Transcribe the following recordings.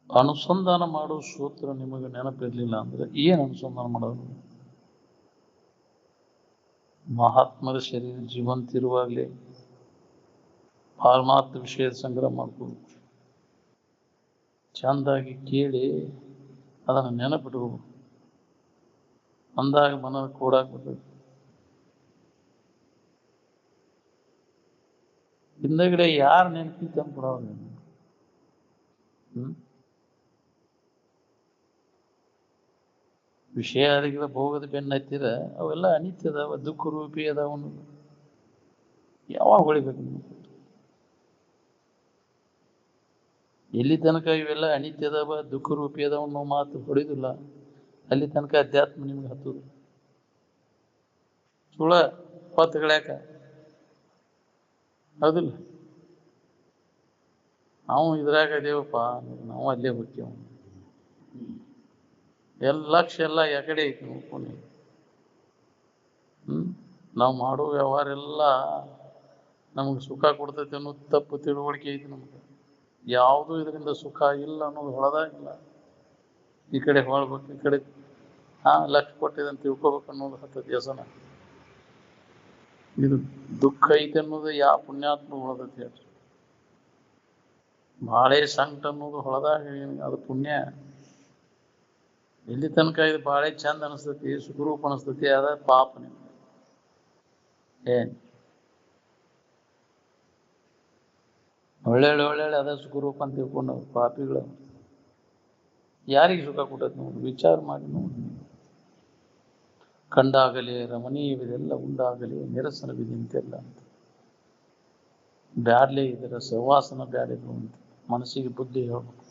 ಅನುಸಂಧಾನ ಮಾಡೋ ಸೂತ್ರ ನಿಮಗೆ ನೆನಪಿರ್ಲಿಲ್ಲ ಅಂದ್ರೆ ಏನ್ ಅನುಸಂಧಾನ ಮಾಡೋದು? ಮಹಾತ್ಮರ ಶರೀರ ಜೀವಂತ ಇರುವಾಗಲೇ ಪರಮಾತ್ಮ ವಿಷಯದ ಸಂಗ್ರಹ ಮಾಡ್ಕೊಂಡು ಚಂದಾಗಿ ಕೇಳಿ ಅದನ್ನು ನೆನಪಿಟ್ಕೋಬೇಕು. ಅಂದಾಗ ಮನ ಕೂಡಾಕ್ ಬರ್ತದೆ. ಹಿಂದಗಡೆ ಯಾರು ನೆನಪಿತ್ತು ಅಂತ ಕೊಡೋದು. ವಿಷಯ ಅದಕ್ಕೆ ಭೋಗದ ಬೆನ್ನ ಹತ್ತಿರ ಅವೆಲ್ಲ ಅನಿತ್ಯ ಅದಾವ, ದುಃಖ ರೂಪಿ ಅದಾವ. ಯಾವಾಗ ಹೊಳಿಬೇಕು? ಎಲ್ಲಿ ತನಕ ಇವೆಲ್ಲ ಅನಿತ್ಯ ಅದಾವ, ದುಃಖ ರೂಪಿ ಅದಾವ ಅನ್ನೋ ಮಾತು ಹೊಡಿದಿಲ್ಲ, ಅಲ್ಲಿ ತನಕ ಅಧ್ಯಾತ್ಮ ನಿಮ್ಗೆ ಹತ್ತದ. ಸುಳ ಪತ್ಗಳಾಕ ಹೌದಿಲ್ಲ? ನಾವು ಇದ್ರಾಗ ಅದೇವಪ್ಪ, ನಾವು ಅಲ್ಲೇ ಹೋಗ್ತೇವ. ಲಕ್ಷ ಎಲ್ಲ ಯಾಕಡೆ ಐತಿ ನೋಡ್ಕೊಂಡು. ನಾವು ಮಾಡೋ ವ್ಯವಹಾರ ಎಲ್ಲ ನಮಗೆ ಸುಖ ಕೊಡ್ತೈತೆ ಅನ್ನೋದು ತಪ್ಪು ತಿಳುವಳಿಕೆ ಐತಿ ನಮ್ಗೆ. ಯಾವುದು ಇದರಿಂದ ಸುಖ ಇಲ್ಲ ಅನ್ನೋದು ಹೊಳದಾಗಿಲ್ಲ. ಈ ಕಡೆ ಹೊಳ್ಬೇಕು, ಈ ಕಡೆ ಲಕ್ಷ ಕೊಟ್ಟಿದೆ ಅಂತ ತಿಳ್ಕೊಬೇಕು ಅನ್ನೋದು ಹತ್ತದ ವ್ಯಸನ. ಇದು ದುಃಖ ಐತೆ ಅನ್ನೋದು ಯಾವ ಪುಣ್ಯಾತ್ಮ ಹೊಳದೈತಿ ಹೇಳ್ರಿ. ಬಾಳೆ ಸಂಕಟ ಅನ್ನೋದು ಹೊಳದಾಗ ಅದು ಪುಣ್ಯ. ಎಲ್ಲಿ ತನಕ ಇದು ಬಾಳೆ ಚಂದ ಅನಿಸ್ತತಿ, ಸುಖರೂಪ ಅನಿಸ್ತತಿ, ಅದ ಪಾಪ ನಿಮ್ಗೆ. ಒಳ್ಳೆ ಅದ ಸುಖರೂಪ ಅಂತ ತಿಳ್ಕೊಂಡು ಪಾಪಿಗಳು. ಯಾರಿಗೆ ಸುಖ ಕೊಟ್ಟದ್ ನೋಡಿ ವಿಚಾರ ಮಾಡಿ ನೋಡಿ. ಕಂಡಾಗಲೇ ರಮಣೀಯವಿದೆಲ್ಲ ಉಂಡಾಗಲೇ ನಿರಸನವಿದಿಂತೆಲ್ಲ ಅಂತ. ಬ್ಯಾಡ್ಲೆ ಇದರ ಸವಾಸನ ಬ್ಯಾಡಿದ್ರು ಅಂತ ಮನಸ್ಸಿಗೆ ಬುದ್ಧಿ ಹೇಳ್ಬೇಕು.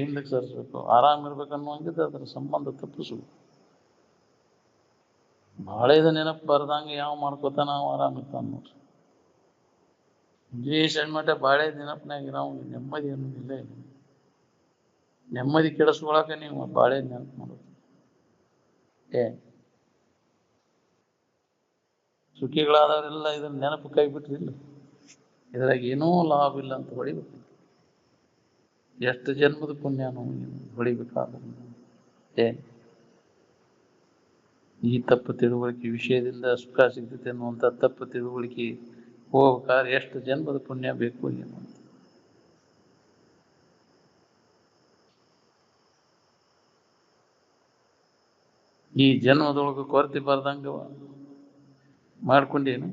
ಹಿಂದಕ್ಕೆ ಸರಿಸ್ಬೇಕು. ಆರಾಮಿರ್ಬೇಕನ್ನೋ ಹಂಗಿದ್ರೆ ಅದರ ಸಂಬಂಧ ತಪ್ಪಿಸ್ಬೇಕು. ಬಾಳೆದ ನೆನಪು ಬರ್ದಂಗೆ ಯಾವ ಮಾಡ್ಕೋತಾನ ನಾವು ಆರಾಮಿರ್ತಾನ ನೋಡ್ರಿ. ಇಂಗ್ಲೀಷ್ ಮಟ್ಟ ಬಾಳೆ ನೆನಪಿನಾಗ ನಾವು ನೆಮ್ಮದಿ ಅನ್ನೋದಿಲ್ಲ. ನೆಮ್ಮದಿ ಕೆಡಿಸ್ಕೊಳಕ ನೀವು ಬಾಳೆ ನೆನಪು ಮಾಡೋದು. ಸುಖಿಗಳಾದವರೆಲ್ಲ ಇದನ್ನ ನೆನಪು ಕೈ ಬಿಟ್ರಿಲ್ಲ. ಇದ್ರಾಗ ಏನೂ ಲಾಭ ಇಲ್ಲ ಅಂತ ಹೊಡಿಬೇಕು. ಎಷ್ಟು ಜನ್ಮದ ಪುಣ್ಯನೋ ಹೊಡಿಬೇಕಾದ್ರೆ ಈ ತಪ್ಪು ತಿಳುವಳಿಕೆ ವಿಷಯದಿಂದ ಸುಖ ಸಿಗ್ತೈತೆ ಅನ್ನುವಂಥ ತಪ್ಪು ತಿಳುವಳಿಕೆ ಹೋಗ್ಬೇಕಾದ್ರೆ ಎಷ್ಟು ಜನ್ಮದ ಪುಣ್ಯ ಬೇಕು ಏನು ಅಂತ. ಈ ಜನ್ಮದೊಳಗೆ ಕೊರತೆ ಬರ್ದಂಗ ಮಾಡ್ಕೊಂಡೇನು?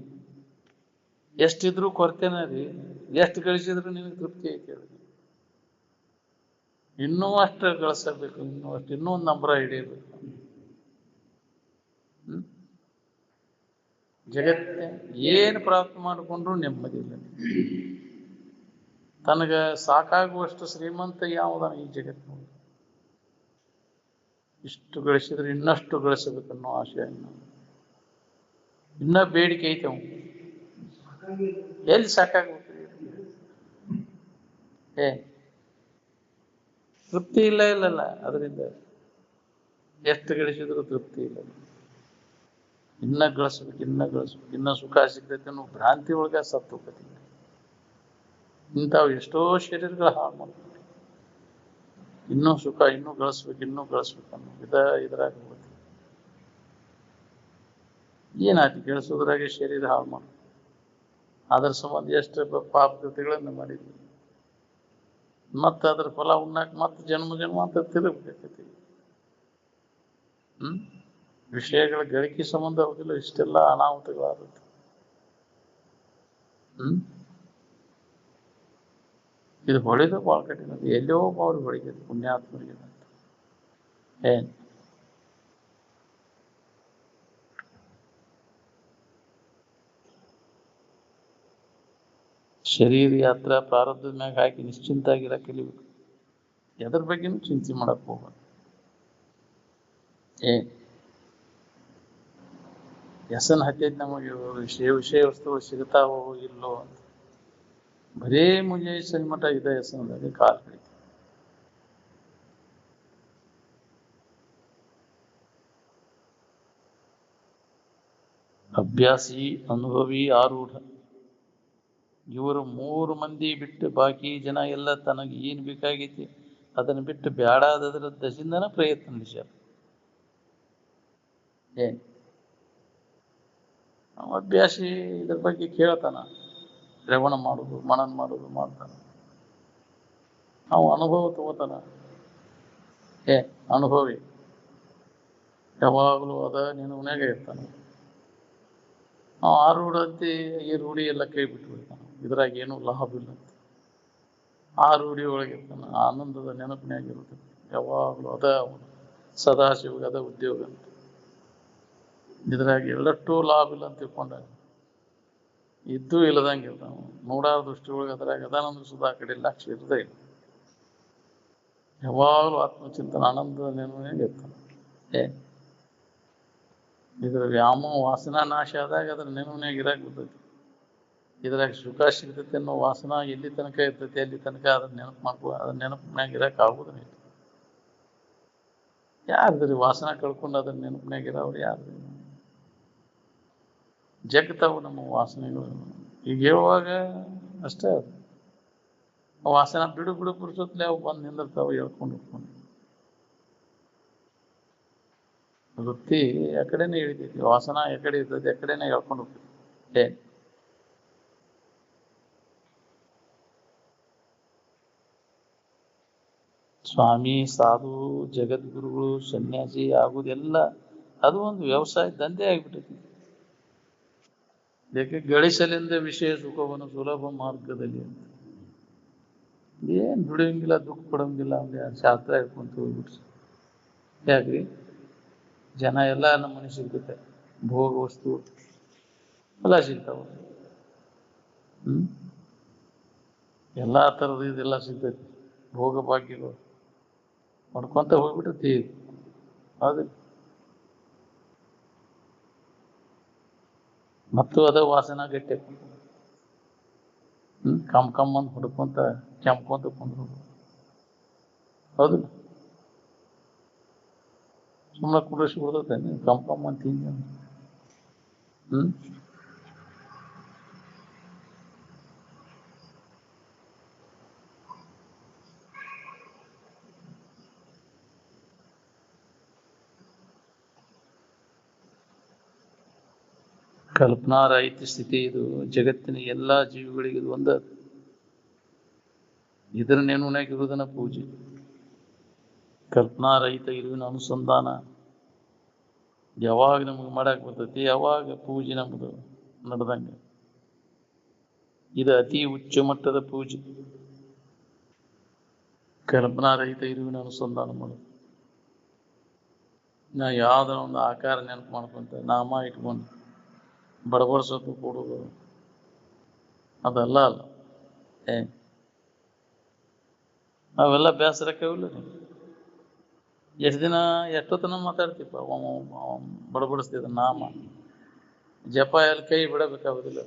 ಎಷ್ಟಿದ್ರು ಕೊರತೆನ ರೀ. ಎಷ್ಟು ಗಳಿಸಿದ್ರು ನಿಮಗೆ ತೃಪ್ತಿ ಐತೆ? ಇನ್ನೂ ಅಷ್ಟು ಗಳಿಸಬೇಕು, ಇನ್ನೂ ಒಂದು ನಂಬರ ಹಿಡಿಯಬೇಕು. ಜಗತ್ತೆ ಏನು ಪ್ರಾಪ್ತಿ ಮಾಡಿಕೊಂಡ್ರು ನೆಮ್ಮದಿ ಇಲ್ಲ. ತನಗ ಸಾಕಾಗುವಷ್ಟು ಶ್ರೀಮಂತ ಯಾವುದಾನ ಈ ಜಗತ್ತು? ಇಷ್ಟು ಗಳಿಸಿದ್ರೆ ಇನ್ನಷ್ಟು ಗಳಿಸಬೇಕನ್ನೋ ಆಶಯ, ಇನ್ನ ಬೇಡಿಕೆ ಐತೆ. ಎಲ್ಲಿ ಸಾಕಾಗ್ಬೇಕು? ತೃಪ್ತಿ ಇಲ್ಲಲ್ಲ. ಅದರಿಂದ ಎಷ್ಟು ಗಳಿಸಿದ್ರು ತೃಪ್ತಿ ಇಲ್ಲ. ಇನ್ನ ಗಳಿಸ್ಬೇಕು, ಇನ್ನ ಸುಖ ಸಿಗ್ತೈತೆ ಅನ್ನೋ ಭ್ರಾಂತಿ ಒಳಗ ಸತ್ತು ಹೋಗ್ತೈತಿ. ಇಂಥವು ಎಷ್ಟೋ ಶರೀರಗಳು ಹಾಳು ಮಾಡ್ಬೇಕು. ಇನ್ನೂ ಸುಖ, ಇನ್ನೂ ಗಳಿಸ್ಬೇಕು ಅನ್ನೋ ಇದ್ರಾಗ ಹೋಗುತ್ತೆ. ಏನಾಯ್ತು? ಗಳಿಸೋದ್ರಾಗೆ ಶರೀರ ಹಾಳು ಮಾಡ. ಅದ್ರ ಸಂಬಂಧ ಎಷ್ಟು ಪಾಪ ಕೃತಿಗಳನ್ನ ಮಾಡಿದ್ವಿ. ಮತ್ತೆ ಅದ್ರ ಫಲ ಉಣ್ಣಾಕ ಮತ್ತೆ ಜನ್ಮ ಅಂತ ತಿರುಗಬೇಕೈತಿ. ವಿಷಯಗಳ ಗಳಿಕೆ ಸಂಬಂಧ ಹೋಗಿಲ್ಲ ಇಷ್ಟೆಲ್ಲ ಅನಾಹುತಗಳಾಗುತ್ತೆ. ಇದು ಹೊಳಿದು ಬಾಳ್ ಕಠಿಣ. ಎಲ್ಲೋ ಅವ್ರಿಗೆ ಹೊಳಿತೈತಿ ಪುಣ್ಯಾತ್ಮರಿಗೆ. ಶರೀರ ಯಾತ್ರಾ ಪ್ರಾರಬ್ಧದ ಮ್ಯಾಗ ಹಾಕಿ ನಿಶ್ಚಿಂತಾಗಿರ ಕಲಿಬೇಕು. ಎದ್ರ ಬಗ್ಗೆನೂ ಚಿಂತೆ ಮಾಡಕ್ ಹೋಗ್ಬಾರ್ದು. ವ್ಯಸನ ಹತ್ತೈತಿ ನಮಗೆ. ವಿಷಯ ವಸ್ತುಗಳು ಸಿಗ್ತಾವೋ ಇಲ್ಲೋ ಅಂತ ಬರೇ ಮುಂಜಾನೆ ಸನ್ಮಟ ಇದೆ ವ್ಯಸನದಾಗ ಕಾಲ ಕಳಿತು. ಅಭ್ಯಾಸಿ ಅನುಭವಿ ಆರೂಢ ಇವರು 3 ಮಂದಿ ಬಿಟ್ಟು ಬಾಕಿ ಜನ ಎಲ್ಲ ತನಗೆ ಏನು ಬೇಕಾಗೈತಿ ಅದನ್ನು ಬಿಟ್ಟು ಬ್ಯಾಡಾದದ್ರ ದಶಿಂದನ ಪ್ರಯತ್ನ ನಡೆಸ್ಯಾರ. ಏನು ಅಭ್ಯಾಸಿ ಇದ್ರ ಬಗ್ಗೆ ಕೇಳ್ತಾನ, ಶ್ರವಣ ಮಾಡೋದು ಮನನ ಮಾಡೋದು ಮಾಡ್ತಾನ, ಅವ ಅನುಭವ ತಗೋತಾನ. ಅನುಭವಿ ಯಾವಾಗಲೂ ಅದ ನೆನವನ್ಯಾಗ ಇರ್ತಾನೆ. ಆ ರೂಢಂತೆ ಈ ರೂಢಿ ಎಲ್ಲ ಕೈ ಬಿಟ್ಟು ಬಿಡ್ತಾನೆ, ಇದ್ರಾಗ ಏನೂ ಲಾಭ ಇಲ್ಲ ಅಂತ. ಆ ರೂಢಿ ಒಳಗಿರ್ತಾನೆ, ಆನಂದದ ನೆನಪಿನಾಗಿರುತ್ತೆ ಯಾವಾಗಲೂ. ಅದ ಅವನು ಸದಾಶಿವಗೆ ಅದ ಉದ್ಯೋಗ ಅಂತ. ಇದ್ರಾಗ ಎಲ್ಲಷ್ಟೂ ಲಾಭ ಇಲ್ಲ ಅಂತ ತಿಳ್ಕೊಂಡ ಇದ್ದೂ ಇಲ್ಲದಂಗೆ ಇರ್ತಾನ. ನೂರಾರು ದೃಷ್ಟಿ ಒಳಗೆ ಅದ್ರಾಗ ಅದಾನಂದ ಸುಧಾ ಕಡೆ ಲಕ್ಷ್ಯ ಇರದೇ ಇಲ್ಲ. ಯಾವಾಗಲೂ ಆತ್ಮಚಿಂತನ ಆನಂದದ ನೆನಪಿನಾಗ ಇರ್ತಾನೆ. ಇದ್ರ ವ್ಯಾಮೋ ವಾಸನಾ ನಾಶ ಆದಾಗ ಅದ್ರ ನೆನಪಿನಾಗ ಇರಾಕ್ ಬರ್ತೈತಿ. ಇದ್ರಾಗ ಸುಖ ಸಿಗ್ತೈತಿ ಅನ್ನೋ ವಾಸನ ಎಲ್ಲಿ ತನಕ ಇರ್ತೈತಿ ಅಲ್ಲಿ ತನಕ ಅದನ್ನ ನೆನಪು ಮಾಡ್ಕೋ, ಅದ್ರ ನೆನಪಿನಾಗ ಇರಕ್ಕೆ ಆಗುದಿಲ್ಲ. ಯಾರ್ದ್ರಿ ವಾಸನ ಕಳ್ಕೊಂಡು ಅದನ್ನ ನೆನಪಿನಾಗ ಇರೋರು ಯಾರ್ದು? ಜಗ್ತಾವು ನಮ್ಮ ವಾಸನೆಗಳು. ಈಗ ಹೇಳುವಾಗ ಅಷ್ಟೇ ಅದು ವಾಸನ ಬಿಡು ಬಿಡು ಪುರುಸತ್ಲೆ ಅವು ಬಂದು ನಿಂದಿರ್ತಾವೆ ಹೇಳ್ಕೊಂಡು ಹೋಗ್ಕೊಂಡು. ವೃತ್ತಿ ಆ ಕಡೆನೇ ಇಳಿತೈತಿ, ವಾಸನ ಎಕಡೆ ಇರ್ತೈತಿ ಆ ಕಡೆನೇ ಹೇಳ್ಕೊಂಡು ಹೋಗ್ತೈತಿ. ಸ್ವಾಮಿ, ಸಾಧು, ಜಗದ್ಗುರುಗಳು, ಸನ್ಯಾಸಿ ಆಗುದೆಲ್ಲ ಅದು ಒಂದು ವ್ಯವಸಾಯ ದಂಧೆ ಆಗಿಬಿಟ್ಟೈತಿ. ಯಾಕೆ ಗಳಿಸಲೆಂದ ವಿಷಯ ಸುಖವನ್ನು ಸುಲಭ ಮಾರ್ಗದಲ್ಲಿ ಅಂತ. ಏನು ದುಡಿಯಂಗಿಲ್ಲ, ದುಃಖ ಪಡೋಂಗಿಲ್ಲ ಅಂದ್ರೆ ಶಾಸ್ತ್ರ ಹೇಳ್ಕೊಂತ ಹೋಗ್ಬಿಟ್ಟು. ಯಾಕ್ರಿ ಜನ ಎಲ್ಲ ನಮ್ಮ ಮನೆ ಸಿಗ್ತೈತೆ, ಭೋಗ ವಸ್ತು ಎಲ್ಲ ಸಿಗ್ತಾವ. ಎಲ್ಲ ಥರದ ಇದೆಲ್ಲ ಸಿಗ್ತೈತಿ, ಭೋಗ ಭಾಗ್ಯಗಳು ಮಾಡ್ಕೊಂತ ಹೋಗ್ಬಿಟ್ಟೈತಿ. ಅದು ಮತ್ತು ಅದ ವಾಸನ ಗಟ್ಟೆ ಕಮ್ ಅಂತ ಹುಡ್ಕೊಂತ ಕೆಮ್ಕೊಂತ ಕುಂದ್ರು. ಹೌದು, ಸುಮ್ಮನೆ ಕುಡಿಸಿ ಬಿಡ್ತೈತೆ ಕಮ್ ಅಂತ ಹಿಂಗೆ. ಕಲ್ಪನಾರಹಿತ ಸ್ಥಿತಿ ಇದು. ಜಗತ್ತಿನ ಎಲ್ಲ ಜೀವಿಗಳಿಗೆ ಇದು ಒಂದ. ಇದರ ನೆನಪಿನಾಗಿರುವುದನ್ನ ಪೂಜೆ. ಕಲ್ಪನಾರಹಿತ ಇರುವಿನ ಅನುಸಂಧಾನ ಯಾವಾಗ ನಮಗೆ ಮಾಡಕ್ ಬರ್ತೈತಿ, ಯಾವಾಗ ಪೂಜೆ ನಮ್ಮದು ನಡೆದಂಗೆ. ಇದು ಅತಿ ಉಚ್ಚ ಮಟ್ಟದ ಪೂಜೆ. ಕಲ್ಪನಾರಹಿತ ಇರುವಿನ ಅನುಸಂಧಾನ ಮಾಡೋದು. ನಾ ಯಾವ್ದೋ ಒಂದು ಆಕಾರ ನೆನಪು ಮಾಡ್ಕೊಂತ ನಾಮ ಇಟ್ಕೊಂಡು ಬಡಬಡಿಸೋದು ಕೊಡೋದು ಅದೆಲ್ಲ ಅಲ್ಲ. ಅವೆಲ್ಲ ಬೇಸರಕ್ಕಾವಿಲ್ಲ. ಎಷ್ಟು ದಿನ ಎಷ್ಟೊತ್ತನ ಮಾತಾಡ್ತೀಪ್ಪ, ಬಡಬಡಿಸ್ತಿದ್ದ ನಾಮ ಜಪ ಎಲ್ಲಿ ಕೈ ಬಿಡಬೇಕಾಗುದಿಲ್ಲ.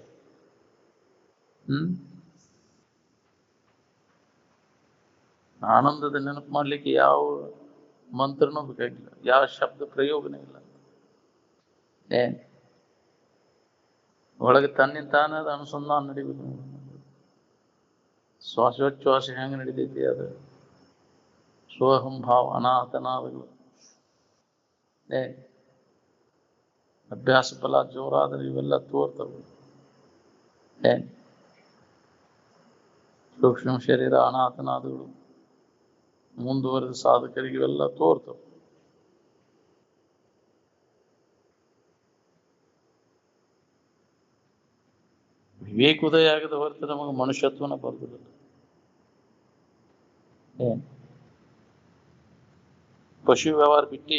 ಆನಂದದ ನೆನಪು ಮಾಡ್ಲಿಕ್ಕೆ ಯಾವ ಮಂತ್ರನೂ ಬೇಕಾಗಿಲ್ಲ, ಯಾವ ಶಬ್ದ ಪ್ರಯೋಗನೇ ಇಲ್ಲ. ಒಳಗೆ ತನ್ನಿಂದ ತಾನದ ಅನುಸಂಧಾನ ನಡಿಬೇಕು. ಶ್ವಾಸೋಚ್ಛ್ವಾಸ ಹೆಂಗೆ ನಡಿತೈತಿ ಅದು ಸೋಹಂ ಭಾವ ಅನಾಥನಾದಗಳು. ಅಭ್ಯಾಸ ಫಲ ಜೋರಾದ್ರೆ ಇವೆಲ್ಲ ತೋರ್ತವೆ. ಸೂಕ್ಷ್ಮ ಶರೀರ ಅನಾಥನಾದಗಳು ಮುಂದುವರೆದ ಸಾಧಕರಿಗೆ ಇವೆಲ್ಲ ತೋರ್ತವೆ. ವಿವೇಕೋದಯ ಆಗದ ಹೊರತು ನಮಗೆ ಮನುಷ್ಯತ್ವನ ಬರುವುದಿಲ್ಲ. ಪಶು ವ್ಯವಹಾರ ಬಿಟ್ಟು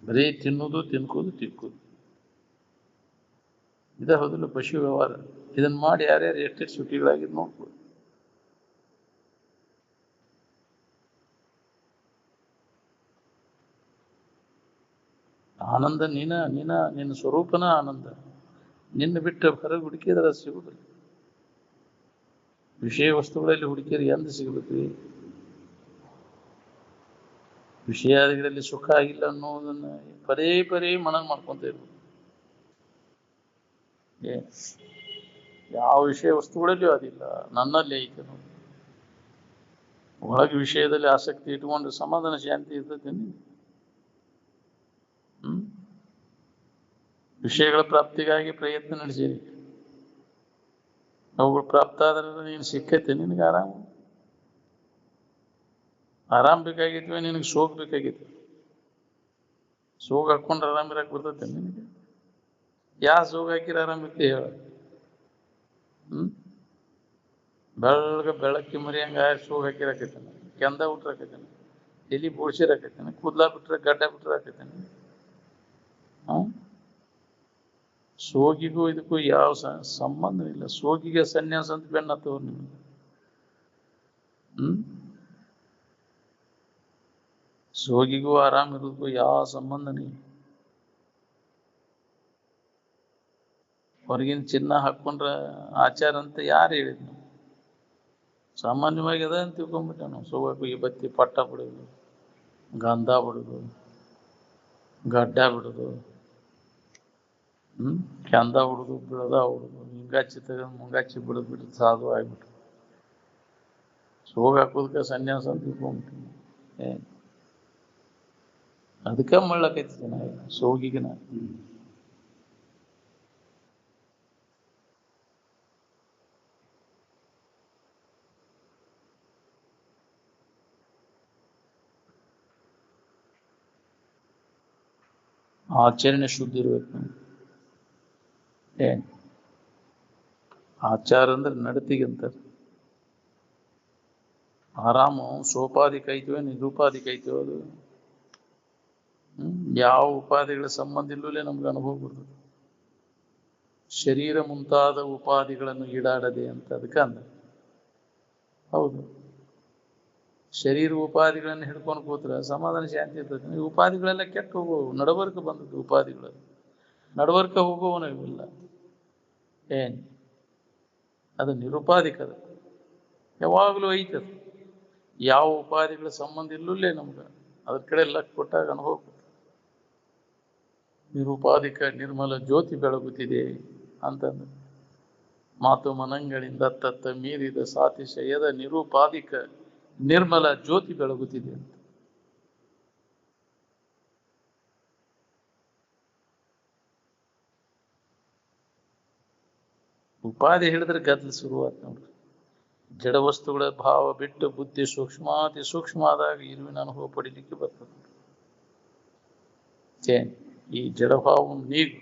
ಬರೀ ತಿನ್ನೋದು ತಿನ್ಕೋದು ತಿಕ್ಕೋದು ಇದೇ ಹೌದಿಲ್ಲ ಪಶು ವ್ಯವಹಾರ. ಇದನ್ನ ಮಾಡಿ ಯಾರ್ಯಾರು ಎಷ್ಟೆಷ್ಟು ಸುಖಿಗಳಾಗಿದ್ದು ನೋಡ್ಬೋದು. ಆನಂದ ನಿನ್ನ ಸ್ವರೂಪನ ಆನಂದ. ನಿನ್ನ ಬಿಟ್ಟು ಹೊರಗೆ ಹುಡುಕಿದ್ರೆ ಅದು ಸಿಗುದಿಲ್ಲ. ವಿಷಯ ವಸ್ತುಗಳಲ್ಲಿ ಹುಡುಕಿದ್ರೆ ಎಂದು ಸಿಗಬೇಕು? ವಿಷಯಾದಿಗಳಲ್ಲಿ ಸುಖ ಆಗಿಲ್ಲ ಅನ್ನೋದನ್ನ ಪದೇ ಪದೇ ಮನನ ಮಾಡ್ಕೊಂತ ಇರ್ಬೇಕು. ಯಾವ ವಿಷಯ ವಸ್ತುಗಳಲ್ಲಿಯೂ ಅದಿಲ್ಲ, ನನ್ನಲ್ಲಿ ಐತೆ ನೋಡಿ. ಒಳಗೆ ವಿಷಯದಲ್ಲಿ ಆಸಕ್ತಿ ಇಟ್ಕೊಂಡು ಸಮಾಧಾನ ಶಾಂತಿ ಇರ್ತೈತೆ. ವಿಷಯಗಳ ಪ್ರಾಪ್ತಿಗಾಗಿ ಪ್ರಯತ್ನ ನಡೆಸಿರಿ, ಅವುಗಳು ಪ್ರಾಪ್ತ ಆದ್ರೆ ನೀನು ಸಿಕ್ಕೈತೆ, ನಿನಗೆ ಆರಾಮ್ ಬೇಕಾಗಿದ್ವಿ, ನಿನಗೆ ಶೋಕ ಬೇಕಾಗಿತ್ತು. ಸೋಗ ಹಾಕೊಂಡ್ರೆ ಆರಾಮಿರಕ್ಕೆ ಬರ್ತೈತೆ ನಿನಗೆ? ಸೋಗ ಹಾಕಿರ ಆರಾಮಿರ್ತಿ ಹೇಳ? ಬೆಳಗ್ಗೆ ಮರಿಯಂಗ ಸೋಗ ಹಾಕಿರಾಕೈತಾನೆ, ಕೆಂದ ಬಿಟ್ರಾಕೈತಾನೆ, ಎಲಿ ಬೋಳ್ಸಿರಾಕೈತಾನೆ, ಕೂದ್ಲಾ ಬಿಟ್ರೆ ಗಡ್ಡ ಬಿಟ್ರಾಕೈತಾನೆ. ಸೋಗಿಗೂ ಇದಕ್ಕೂ ಯಾವ ಸಂಬಂಧ ಇಲ್ಲ. ಸೋಗಿಗೆ ಸನ್ಯಾಸ ಅಂತ ಬೆನ್ನತ್ತವ್ರು ನಿಮಗೆ. ಸೋಗಿಗೂ ಆರಾಮಿರೋದಕ್ಕೂ ಯಾವ ಸಂಬಂಧನೇ ಇಲ್ಲ. ಹೊರಗಿನ ಚಿನ್ನ ಹಾಕೊಂಡ್ರ ಆಚಾರ ಅಂತ ಯಾರು ಹೇಳಿದ್ನು? ಸಾಮಾನ್ಯವಾಗಿ ಅದ ಅಂತ ತಿಳ್ಕೊಂಡ್ಬಿಟ್ಟೆ ನಾವು. ಸೋಗಕ್ಕೂ ಈ ಬತ್ತಿ ಪಟ್ಟ ಬಿಡೋದು, ಗಂಧ ಬಿಡೋದು, ಗಡ್ಡ ಬಿಡೋದು, ಕೆಂದ ಹುಡುದು, ಬಿಡದ ಹುಡುದು, ಹಿಂಗಾಚಿ ತೆಗೆದು ಮುಂಗಾಚಿ ಬಿಡೋದು ಸಾಧು ಆಗ್ಬಿಟ್ಟು ಸೋಗ ಹಾಕೋದಕ್ಕೆ ಸನ್ಯಾಸ ಅಂತ ತಿಳ್ಕೊಂಡ್ಬಿಟ್ಟು ಅದಕ್ಕೆ ಮಳ್ಳಕೈತಿ ಜನ ಸೋಗಿಗೆ. ಆಚರಣೆ ಶುದ್ಧಿ ಇರ್ಬೇಕು. ಆಚಾರ ಅಂದ್ರೆ ನಡತಿಗಂತಾರೆ. ಆರಾಮು ಸೋಪಾಧಿಕ ಐತಿವ ನಿರೂಪಾಧಿಕ ಐತಿವ? ಅದು ಯಾವ ಉಪಾಧಿಗಳ ಸಂಬಂಧ ಇಲ್ಲೂಲೇ ನಮ್ಗೆ ಅನುಭವ ಬರ್ತದೆ. ಶರೀರ ಮುಂತಾದ ಉಪಾಧಿಗಳನ್ನು ಈಡಾಡದೆ ಅಂತ ಅದಕ್ಕೆ ಅಂದ. ಹೌದು, ಶರೀರ ಉಪಾಧಿಗಳನ್ನು ಹಿಡ್ಕೊಂಡು ಕೂತ್ರೆ ಸಮಾಧಾನ ಶಾಂತಿ ಇರ್ತದೆ. ಈ ಉಪಾಧಿಗಳೆಲ್ಲ ಕೆಟ್ಟ ಹೋಗುವು, ನಡವರ್ಕ ಬಂದದ್ದು ಉಪಾಧಿಗಳು. ನಡವರ್ಕ ಹೋಗುವವನಿಲ್ಲ. ಅದು ನಿರುಪಾಧಿಕದ, ಯಾವಾಗಲೂ ಐತದ. ಯಾವ ಉಪಾಧಿಗಳ ಸಂಬಂಧ ಇಲ್ಲೂಲೇ ನಮ್ಗೆ ಅದ್ರ ಕಡೆ ಲಕ್ಷ ಕೊಟ್ಟಾಗ ಅನುಭವ. ನಿರುಪಾಧಿಕ ನಿರ್ಮಲ ಜ್ಯೋತಿ ಬೆಳಗುತ್ತಿದೆ ಅಂತಂದ್ರೆ ಮಾತು ಮನಂಗಳಿಂದ ತತ್ತ ಮೀರಿದ ಸಾತಿಶಯದ ನಿರುಪಾಧಿಕ ನಿರ್ಮಲ ಜ್ಯೋತಿ ಬೆಳಗುತ್ತಿದೆ ಅಂತ. ಉಪಾಧಿ ಹಿಡಿದ್ರೆ ಗದ್ದಲು ಶುರುವಾತ್ ನೋಡ್ರಿ. ಜಡ ವಸ್ತುಗಳ ಭಾವ ಬಿಟ್ಟು ಬುದ್ಧಿ ಸೂಕ್ಷ್ಮಾತಿ ಸೂಕ್ಷ್ಮ ಆದಾಗ ಇರುವಿನ ಅನುಭವ ಪಡಿಲಿಕ್ಕೆ ಬರ್ತದೆ. ಈ ಜಡಭಾವವನ್ನು ನೀಗು.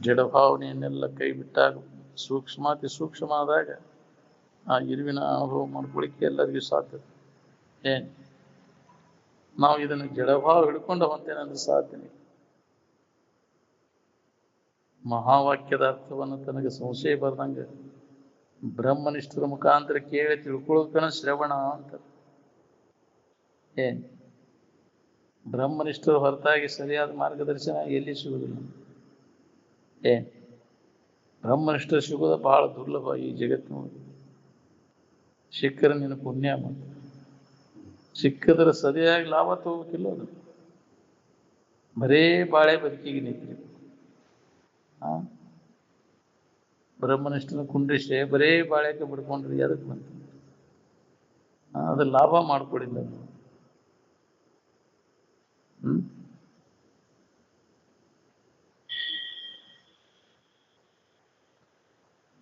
ಜಡಭಾವನೆಯನ್ನೆಲ್ಲ ಕೈ ಬಿಟ್ಟಾಗ ಸೂಕ್ಷ್ಮಾತಿ ಸೂಕ್ಷ್ಮ ಆದಾಗ ಆ ಇರುವಿನ ಅನುಭವ ಮಾಡ್ಕೊಳ್ಳಿಕ್ಕೆ ಎಲ್ಲರಿಗೂ ಸಾಧ್ಯ. ನಾವು ಇದನ್ನು ಜಡಭಾವ ಹಿಡ್ಕೊಂಡ ಹೊಂತೇನಂದ್ರೆ ಸಾಧ್ಯನೇ. ಮಹಾವಾಕ್ಯದ ಅರ್ಥವನ್ನು ತನಗೆ ಸಂಶಯ ಬರ್ದಂಗೆ ಬ್ರಹ್ಮನಿಷ್ಠರ ಮುಖಾಂತರ ಕೇಳಿ ತಿಳ್ಕೊಳ್ಳೋದಕ್ಕನ ಶ್ರವಣ ಅಂತ. ಬ್ರಹ್ಮನಿಷ್ಠರು ಹೊರತಾಗಿ ಸರಿಯಾದ ಮಾರ್ಗದರ್ಶನ ಎಲ್ಲಿ ಸಿಗುವುದಿಲ್ಲ. ಬ್ರಹ್ಮನಿಷ್ಠರು ಸಿಗೋದು ಬಹಳ ದುರ್ಲಭ ಈ ಜಗತ್ತಿನೊಳಗೆ. ಸಿಕ್ಕರೆ ನಿನ್ನ ಪುಣ್ಯ ಮಾತ್ರ. ಸಿಕ್ಕದ್ರೆ ಸರಿಯಾಗಿ ಲಾಭ ತಗೋಬೇಕಿಲ್ಲ. ಅದು ಬರೇ ಬಾಳೆ ಬದುಕಿಗೆ ನಿಂತಿರಿ. ಬ್ರಹ್ಮನಿಷ್ಠನ ಕುಂಡ್ರಿಸೆ ಬರೇ ಬಾಳೆಕ ಬಿಡ್ಕೊಂಡ್ರಿ ಅದಕ್ಕೆ ಬಂತ. ಅದು ಲಾಭ ಮಾಡ್ಕೊಡಿಲ್ಲ.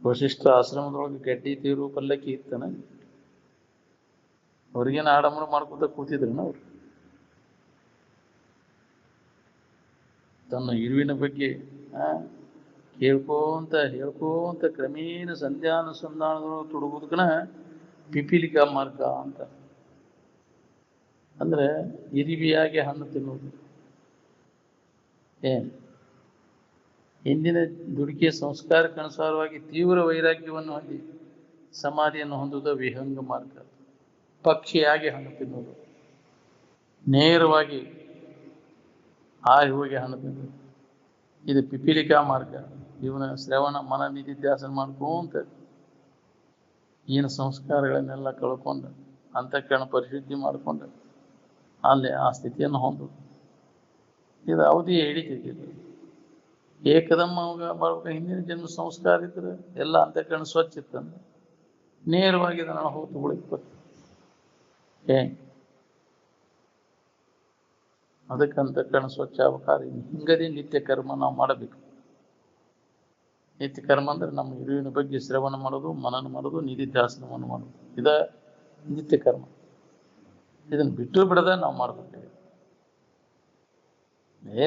ವಶಿಷ್ಠ ಆಶ್ರಮದೊಳಗೆ ಗಡ್ಡಿ ತೀರು ಪಲ್ಲಕ್ಕಿ ಇತ್ತನ. ಅವ್ರಿಗೇನು ಆಡಂಬರ ಮಾಡ್ಕೊತ ಕೂತಿದ್ರನ ಅವ್ರು? ತನ್ನ ಇರುವಿನ ಬಗ್ಗೆ ಹೇಳ್ಕೋಂತ ಕ್ರಮೇಣ ಸಂಧ್ಯಾನುಸಂಧಾನದೊಳಗೆ ತೊಡಗುದಕ್ಕನ ಪಿಪೀಲಿಕಾ ಮಾರ್ಗ ಅಂತ. ಅಂದ್ರೆ ಇರಿವಿಯಾಗಿ ಹಣ್ಣು ತಿನ್ನುವುದು. ಹಿಂದಿನ ದುಡಿಕೆಯ ಸಂಸ್ಕಾರಕ್ಕನುಸಾರವಾಗಿ ತೀವ್ರ ವೈರಾಗ್ಯವನ್ನು ಹೊಂದಿ ಸಮಾಧಿಯನ್ನು ಹೊಂದುವುದು ವಿಹಂಗ ಮಾರ್ಗ. ಪಕ್ಷಿಯಾಗಿ ಹಣ್ಣು ತಿನ್ನುವುದು, ನೇರವಾಗಿ ಹಾರಿ ಹೋಗಿ ಹಣ್ಣು ತಿನ್ನುವುದು, ಇದು ಪಿಪೀಲಿಕಾ ಮಾರ್ಗ. ಇವನ ಶ್ರವಣ ಮನ ನಿಧಿಧ್ಯಾಸನ ಮಾಡ್ಕೊಂತ ಏನು ಸಂಸ್ಕಾರಗಳನ್ನೆಲ್ಲ ಕಳ್ಕೊಂಡು ಅಂತಃಕರಣ ಪರಿಶುದ್ಧಿ ಮಾಡಿಕೊಂಡು ಅಲ್ಲಿ ಆ ಸ್ಥಿತಿಯನ್ನು ಹೊಂದುದು. ಇದು ಅವಧಿ ಹಿಡಿತೈತಿ. ಏಕದಮ್ ಅವಾಗ ಮಾಡ್ಬೇಕು. ಹಿಂದಿನ ಜನ್ಮ ಸಂಸ್ಕಾರ ಇದ್ರೆ ಎಲ್ಲ ಅಂತಃಕರಣ ಸ್ವಚ್ಛ ಇತ್ತಂದ್ರೆ ನೇರವಾಗಿ ಇದನ್ನ ಹೋಗಿ ತಗೊಳಿಕ್ ಅದಕ್ಕೆ ಅಂತಃಕರಣ ಸ್ವಚ್ಛ ಆಗ್ಬೇಕಾದ್ರೆ ಹಿಂಗದೇ ನಿತ್ಯ ಕರ್ಮ ನಾವು ಮಾಡಬೇಕು. ನಿತ್ಯ ಕರ್ಮ ಅಂದ್ರೆ ನಮ್ಮ ಹಿರಿವಿನ ಬಗ್ಗೆ ಶ್ರವಣ ಮಾಡೋದು, ಮನನ ಮಾಡೋದು, ನಿಧಿಧ್ಯಾಸನವನ್ನು ಮಾಡೋದು, ಇದ ನಿತ್ಯ ಕರ್ಮ. ಇದನ್ನ ಬಿಟ್ಟು ಬಿಡದ ನಾವು ಮಾಡ್ಬೇಕಾಗಿದೆ.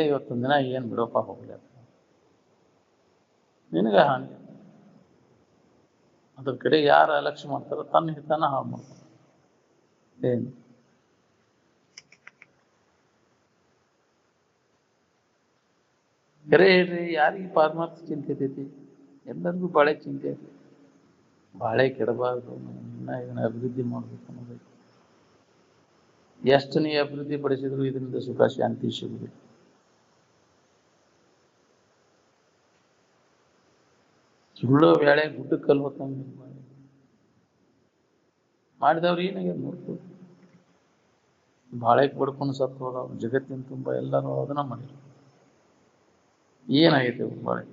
ಇವತ್ತೊಂದು ದಿನ ಏನು ಬಿಡೋಪ್ಪ ಹೋಗ್ಲಿ ನಿನಗ ಹಾನಿ. ಅದ್ರ ಕಡೆ ಯಾರು ಅಲಕ್ಷ್ಯ ಮಾಡ್ತಾರೋ ತನ್ನ ಹಿತನ ಹಾಳು ಮಾಡ್ತಾರೆ. ಏನು ಕರೆ ಹೇಳ್ರಿ, ಯಾರಿಗೆ ಪಾರಮಾರ್ಥ ಚಿಂತೆ ಐತಿ? ಎಲ್ಲರಿಗೂ ಬಾಳೆ ಚಿಂತೆ ಐತಿ. ಬಾಳೆ ಕೆಡಬಾರ್ದು, ಇದನ್ನ ಅಭಿವೃದ್ಧಿ ಮಾಡ್ಬೇಕು ಅನ್ನೋದೈತಿ. ಎಷ್ಟು ನೀ ಅಭಿವೃದ್ಧಿ ಪಡಿಸಿದ್ರು ಇದರಿಂದ ಸುಖ ಶಾಂತಿ ಸಿಗುದಿಲ್ಲ. ಸುಳ್ಳು ಬೇಳೆ ಗುಡ್ಡ ಕಲ್ಲು ಹೊತ್ತಂಗೆ ಮಾಡಿದವ್ರು ಏನಾಗ್ಯದ ನೋಡ್ಕೊ. ಬಾಳೆ ಬಡ್ಕೊಂಡು ಸತ್ತು ಹೋದವ್ರು ಜಗತ್ತಿನ ತುಂಬ ಎಲ್ಲರೂ ಅದನ್ನ ಮಾಡಿದ್ರು. ಏನಾಗೈತೆ ಬಾಳೆ?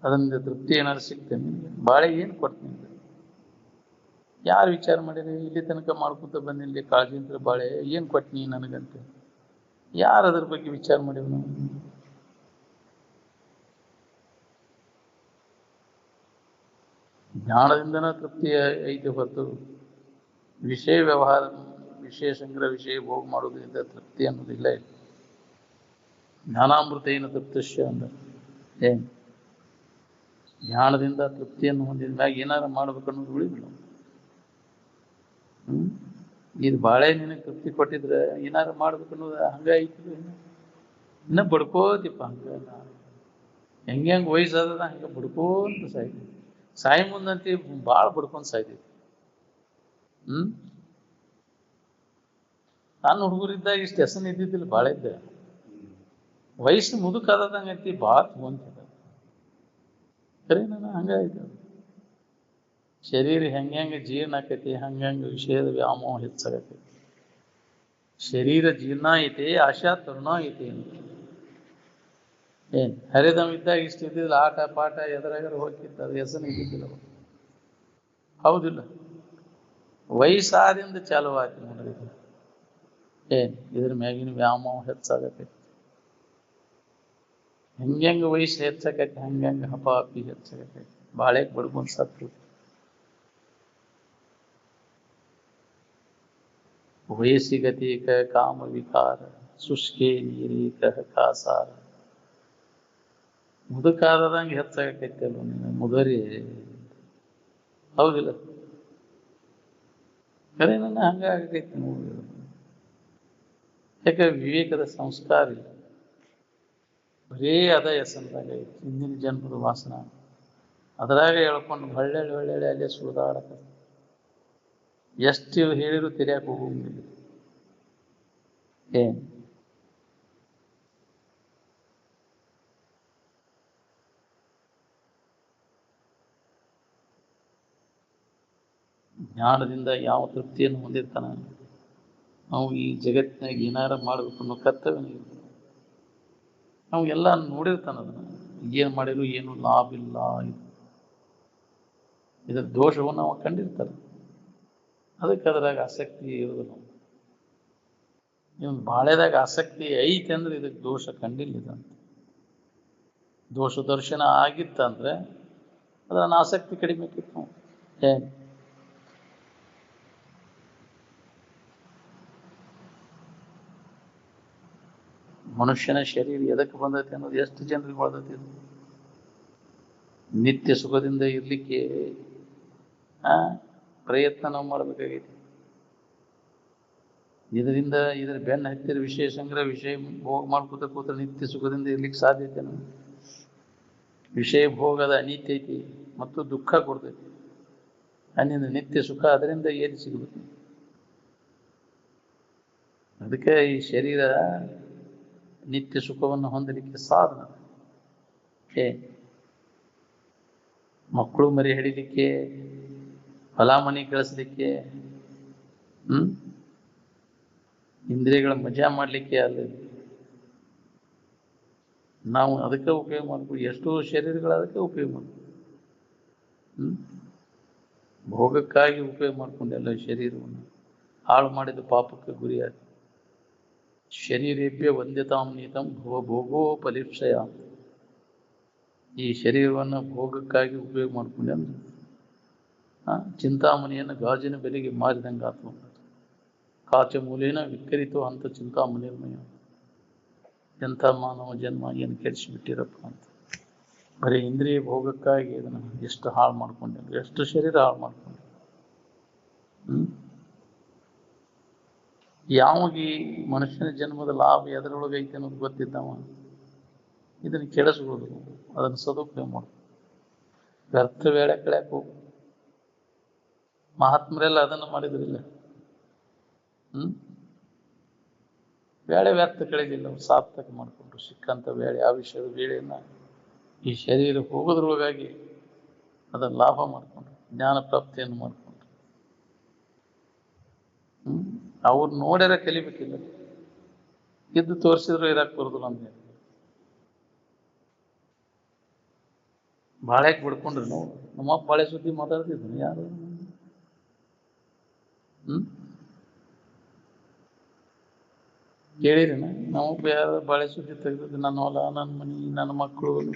ಅದರಿಂದ ತೃಪ್ತಿ ಏನಾದ್ರು ಸಿಗ್ತೇನೆ ನಿಮಗೆ? ಬಾಳೆ ಏನು ಕೊಡ್ತೀನಿ? ಯಾರು ವಿಚಾರ ಮಾಡಿರಿ? ಇಲ್ಲಿ ತನಕ ಮಾಡ್ಕೊತ ಬಂದಿಲ್ಲಿ ಕಾಳಜಿ ಅಂತ ಬಾಳೆ ಏನು ಕೊಟ್ನಿ ನನಗಂತೆ ಯಾರು ಅದ್ರ ಬಗ್ಗೆ ವಿಚಾರ ಮಾಡಿವ್ ನಾವು? ಜ್ಞಾನದಿಂದನ ತೃಪ್ತಿ ಐತೆ ಹೊರತು ವಿಷಯ ವ್ಯವಹಾರ, ವಿಷಯ ಸಂಗ್ರಹ, ವಿಷಯ ಭೋಗ ಮಾಡೋದ್ರಿಂದ ತೃಪ್ತಿ ಅನ್ನೋದಿಲ್ಲ. ಇಲ್ಲ ಜ್ಞಾನಾಮೃತ ಏನು ತೃಪ್ತಿಶ್ಯ ಅಂದ ಏನು? ಜ್ಞಾನದಿಂದ ತೃಪ್ತಿಯನ್ನು ಹೊಂದಿದ ಮ್ಯಾಗ ಏನಾರು ಮಾಡ್ಬೇಕನ್ನೋದು ಉಳಿದಿಲ್ಲ. ಇದು ಬಾಳೆ ನಿನಗೆ ತೃಪ್ತಿ ಕೊಟ್ಟಿದ್ರೆ ಏನಾರು ಮಾಡ್ಬೇಕನ್ನೋದು ಹಂಗೈತಿ. ಇನ್ನ ಬಡ್ಕೋತಿಪ್ಪ ಹಂಗಲ್ಲ. ಹೆಂಗೆ ವಯಸ್ಸಾದ ಹಂಗೆ ಬಡ್ಕೋಂತ ಸಾಯ್ತೈತಿ. ಸಾಯಿ ಮುಂದಂತಿ ಭಾಳ ಬಡ್ಕೊಂಡು ಸಾಯ್ತೈತಿ. ನಾನು ಹುಡುಗರಿದ್ದಾಗ ಇಷ್ಟು ಹೆಸರು ಇದ್ದಿದ್ದಿಲ್ಲ. ಭಾಳ ಇದ್ದ ವಯಸ್ಸು ಮುದುಕಾದಂಗಂತಿ ಭಾಳ ತಗೊಂತಿದ್ದ. ಸರಿ ನಾನು ಹಂಗಾಯ್ತು. ಶರೀರ ಹೆಂಗೆ ಜೀರ್ಣ ಆಕೈತಿ ಹಂಗಂಗೆ ವಿಷಯದ ವ್ಯಾಮೋಹ ಹೆಚ್ಚಾಗತೈತಿ. ಶರೀರ ಜೀರ್ಣ ಐತಿ, ಆಶಾ ತರುಣ ಐತಿ ಅಂತ. ಏನು ಹರಿದಮ್ ಇದ್ದಾಗ ಇಷ್ಟು ಇದ್ದಿಲ್ಲ. ಆಟ ಪಾಠ ಎದುರಾಗರ ಹೋಗಿತ್ತು, ಅದು ಹೆಸರು ಇದ್ದಿದ್ದಿಲ್ಲ. ಹೌದಿಲ್ಲ? ವಯಸ್ಸಾದಿಂದ ಚಾಲು ಆಯ್ತು ನೋಡ್ರಿ. ಏನು ಇದ್ರ ಮ್ಯಾಗಿನ ವ್ಯಾಮೋಹ ಹೆಚ್ಚಾಗತೈತಿ. ಹೆಂಗೆ ವಯಸ್ಸು ಹೆಚ್ಚಾಕೈತಿ ಹಂಗಂಗೆ ಹಪಾಪಿ ಹೆಚ್ಚಾಗತೈತಿ. ಬಾಳೆಗೆ ಬಡ್ಕೊಂಡು ಸತ್ತು ವಯಸ್ಸಿಗತೀಕ ಕಾಮ ವಿಕಾರ ಶುಷ್ಕೆ ನೀರೀಕ ಕಾಸಾರ. ಮುದುಕಾದಂಗೆ ಹೆಚ್ಚಾಗತೈತಿ ಅಲ್ವ ನೀನು ಮುದರಿ? ಹೌದಿಲ್ಲ? ಕರೆ ನನ್ನ ಹಂಗಾಗತೈತಿ ನೋಡಿ. ಯಾಕೆ ವಿವೇಕದ ಸಂಸ್ಕಾರ ಇಲ್ಲ. ಬರೇ ಅದ ಹೆಸಂದಾಗ ಐತಿ ಹಿಂದಿನ ಜನ್ಮದ ವಾಸನ. ಅದರಾಗ ಹೇಳ್ಕೊಂಡು ಒಳ್ಳೆ ಅಲ್ಲೇ ಸುಳಿದಾಡಕ ಎಷ್ಟು ಹೇಳಿದ್ರು ತೆರೆಯಕ್ಕೆ ಹೋಗುವಂಗಿಲ್ಲ. ಏನು ಜ್ಞಾನದಿಂದ ಯಾವ ತೃಪ್ತಿಯನ್ನು ಹೊಂದಿರ್ತಾನ ನಾವು ಈ ಜಗತ್ತಿನಾಗ ಏನಾರ ಮಾಡ್ಬೇಕು ಅನ್ನೋ ಕರ್ತವ್ಯ ನಾವು ಎಲ್ಲ ನೋಡಿರ್ತಾನ. ಅದನ್ನ ಏನು ಮಾಡಿದ್ರು ಏನು ಲಾಭ ಇಲ್ಲ, ಇದರ ದೋಷವನ್ನು ನಾವು ಕಂಡಿರ್ತಾರೆ. ಅದಕ್ಕೆ ಅದ್ರಾಗ ಆಸಕ್ತಿ ಇರೋದಿಲ್ಲ. ಇವನು ಬಾಳೆದಾಗ ಆಸಕ್ತಿ ಐತೆ ಅಂದ್ರೆ ಇದಕ್ಕೆ ದೋಷ ಕಂಡಿಲ್ಲ ಇದಂತ. ದೋಷ ದರ್ಶನ ಆಗಿತ್ತಂದ್ರೆ ಅದನ್ನ ಆಸಕ್ತಿ ಕಡಿಮೆ ಆಕಿತ್ತು. ಏನು ಮನುಷ್ಯನ ಶರೀರ ಎದಕ್ಕೆ ಬಂದೈತೆ ಅನ್ನೋದು ಎಷ್ಟು ಜನರಿಗೆ ಹೊಳ್ದೈತಿ. ನಿತ್ಯ ಸುಖದಿಂದ ಇರ್ಲಿಕ್ಕೆ ಪ್ರಯತ್ನ ನಾವು ಮಾಡಬೇಕಾಗೈತಿ. ಇದರಿಂದ ಇದ್ರ ಬೆನ್ನ ಹತ್ತಿರ ವಿಷಯ ಸಂಗ್ರಹ, ವಿಷಯ ಭೋಗ ಮಾಡ್ಕೋತ ಕೂತ್ರೆ ನಿತ್ಯ ಸುಖದಿಂದ ಇರ್ಲಿಕ್ಕೆ ಸಾಧ್ಯತೆ. ವಿಷಯ ಭೋಗದ ಅನಿತ್ಯ ಐತಿ ಮತ್ತು ದುಃಖ ಕೊಡ್ತೈತಿ. ಅನ್ನಿಂದ ನಿತ್ಯ ಸುಖ ಅದರಿಂದ ಏನು ಸಿಗಬೇಕು? ಅದಕ್ಕೆ ಈ ಶರೀರ ನಿತ್ಯ ಸುಖವನ್ನು ಹೊಂದಲಿಕ್ಕೆ ಸಾಧನ. ಮಕ್ಕಳು ಮರಿ ಹಿಡಿಲಿಕ್ಕೆ, ಫಲಾಮಣಿ ಕಳಿಸ್ಲಿಕ್ಕೆ, ಇಂದ್ರಿಯಗಳ ಮಜಾ ಮಾಡಲಿಕ್ಕೆ ಅಲ್ಲ. ನಾವು ಅದಕ್ಕೆ ಉಪಯೋಗ ಮಾಡ್ಬೋದು. ಎಷ್ಟೋ ಶರೀರಗಳು ಅದಕ್ಕೆ ಉಪಯೋಗ ಮಾಡ್ಬೋದು. ಭೋಗಕ್ಕಾಗಿ ಉಪಯೋಗ ಮಾಡ್ಕೊಂಡೆಲ್ಲ ಶರೀರವನ್ನು ಹಾಳು ಮಾಡಿದ ಪಾಪಕ್ಕೆ ಗುರಿಯಾಗಿ ಶರೀರೇಭ್ಯ ವಂದ್ಯತಾಂ ನೀತಂ ಭೋಗೋಪಲಿಪ್ಸಯ. ಈ ಶರೀರವನ್ನು ಭೋಗಕ್ಕಾಗಿ ಉಪಯೋಗ ಮಾಡ್ಕೊಂಡೆ ಅಂದ್ರೆ ಚಿಂತಾಮಣಿಯನ್ನು ಗಾಜಿನ ಬೆಲೆಗೆ ಮಾರಿದಂಗೆ ಆತ್ಮ ಕಾಚ ಮೂಲೇನ ವಿಕರಿತು ಅಂತ ಚಿಂತಾಮಣಿರ್ಮಯ. ಎಂಥ ಮಾನವ ಜನ್ಮ ಏನು ಕೆಡಿಸಿಬಿಟ್ಟಿರಪ್ಪ ಅಂತ. ಬರೀ ಇಂದ್ರಿಯ ಭೋಗಕ್ಕಾಗಿ ಇದನ್ನು ಎಷ್ಟು ಹಾಳು ಮಾಡ್ಕೊಂಡೆ, ಎಷ್ಟು ಶರೀರ ಹಾಳು ಮಾಡ್ಕೊಂಡೆ. ಯಾವಾಗ ಈ ಮನುಷ್ಯನ ಜನ್ಮದ ಲಾಭ ಎದರೊಳಗೆ ಐತೆ ಅನ್ನೋದು ಗೊತ್ತಿದ್ದವ ಇದನ್ನು ಕೆಡಿಸ್ಬೋದು, ಅದನ್ನು ಸದುಪಯೋಗ ಮಾಡ್ಬೋದು. ವ್ಯರ್ಥ ವೇಳೆ ಕಳ್ಯಾಕ ಹೋಗು. ಮಹಾತ್ಮರೆಲ್ಲ ಅದನ್ನು ಮಾಡಿದ್ರಿಲ್ಲ. ವೇಳೆ ವ್ಯರ್ಥ ಕಳೆದಿಲ್ಲ, ಅವ್ರು ಸಾರ್ಥಕ ಮಾಡಿಕೊಂಡ್ರು. ಸಿಕ್ಕಂಥ ವೇಳೆ ಆವಿಷ್ಯದ ವೇಳೆಯನ್ನು ಈ ಶರೀರ ಹೋಗೋದ್ರೊಳಗಾಗಿ ಅದನ್ನು ಲಾಭ ಮಾಡಿಕೊಂಡ್ರು, ಜ್ಞಾನ ಪ್ರಾಪ್ತಿಯನ್ನು ಮಾಡಿಕೊಂಡ್ರು. ಅವ್ರು ನೋಡ್ಯಾರ ಕಲಿಬೇಕಿಲ್ಲ, ಇದ್ದು ತೋರಿಸಿದ್ರು ಇರಾಕ್ ಬರೋದಿಲ್ಲ ಅಂತ. ಬಾಳೆಗೆ ಬಿಡ್ಕೊಂಡ್ರಿ ನಾವು. ನಮ್ಮಪ್ಪ ಬಾಳೆ ಸುದ್ದಿ ಮಾತಾಡ್ತಿದ್ರು ಯಾರು? ಕೇಳಿರಿನ? ನಮ್ಮಪ್ಪ ಯಾರು ಬಾಳೆ ಸುದ್ದಿ ತೆಗೆದಿದ್ದು? ನನ್ನ ಹೊಲ, ನನ್ನ ಮನೆ, ನನ್ನ ಮಕ್ಕಳು.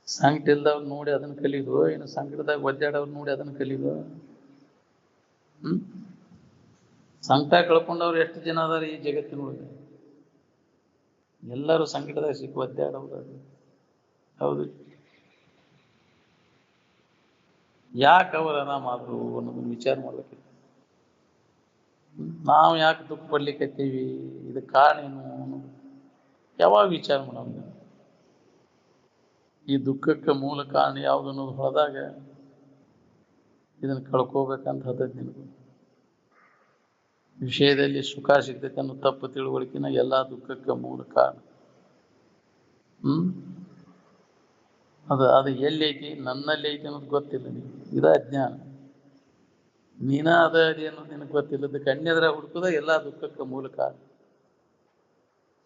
ಸಂಕಟ ಇಲ್ದವ್ರು ನೋಡಿ ಅದನ್ನ ಕಲಿಯುವ, ಇನ್ನು ಸಂಕಟದಾಗ ಒದ್ದಾಡವ್ರು ನೋಡಿ ಅದನ್ನ ಕಲಿಯುವ. ಸಂಕಟ ಕಳ್ಕೊಂಡವ್ರು ಎಷ್ಟು ಜನ ಅದಾರ ಈ ಜಗತ್ತಿನೊಳಗೆ? ಎಲ್ಲರೂ ಸಂಕಟದಾಗ ಸಿಕ್ಕಿ ಒದ್ದಾಡೋದು. ಹೌದು, ಯಾಕೆ ಅವ್ರು ಆರಾಮಾದ್ರು ಅನ್ನೋದನ್ನ ವಿಚಾರ ಮಾಡ್ಬೇಕಿಲ್ಲ. ನಾವು ಯಾಕೆ ದುಃಖ ಪಡ್ಲಿಕ್ಕತ್ತೀವಿ, ಇದಕ್ಕೆ ಕಾರಣ ಏನು ಅನ್ನೋದು ಯಾವಾಗ ವಿಚಾರ ಮಾಡೋದು? ಈ ದುಃಖಕ್ಕೆ ಮೂಲ ಕಾರಣ ಯಾವುದು ಅನ್ನೋದು ಹೊಡೆದಾಗ ಇದನ್ನು ಕಳ್ಕೋಬೇಕಂತ ಹತ್ತೈತಿ ನಿನಗೆ. ವಿಷಯದಲ್ಲಿ ಸುಖ ಸಿಗ್ತೈತೆ ಅನ್ನೋ ತಪ್ಪು ತಿಳುವಳಿಕೆನ ಎಲ್ಲ ದುಃಖಕ್ಕೆ ಮೂಲ ಕಾರಣ. ಅದು ಎಲ್ಲಿ ಐತಿ? ನನ್ನಲ್ಲಿ ಐತಿ ಅನ್ನೋದು ಗೊತ್ತಿಲ್ಲ ನೀವು. ಇದ ಅಜ್ಞಾನ. ನೀನ ಅದ ಅನ್ನೋದು ನಿನಗೆ ಗೊತ್ತಿಲ್ಲದಕ್ಕೆ ಅನ್ಯದ್ರ ಹುಡುಕುದ ಎಲ್ಲ ದುಃಖಕ್ಕೆ ಮೂಲ ಕಾರಣ.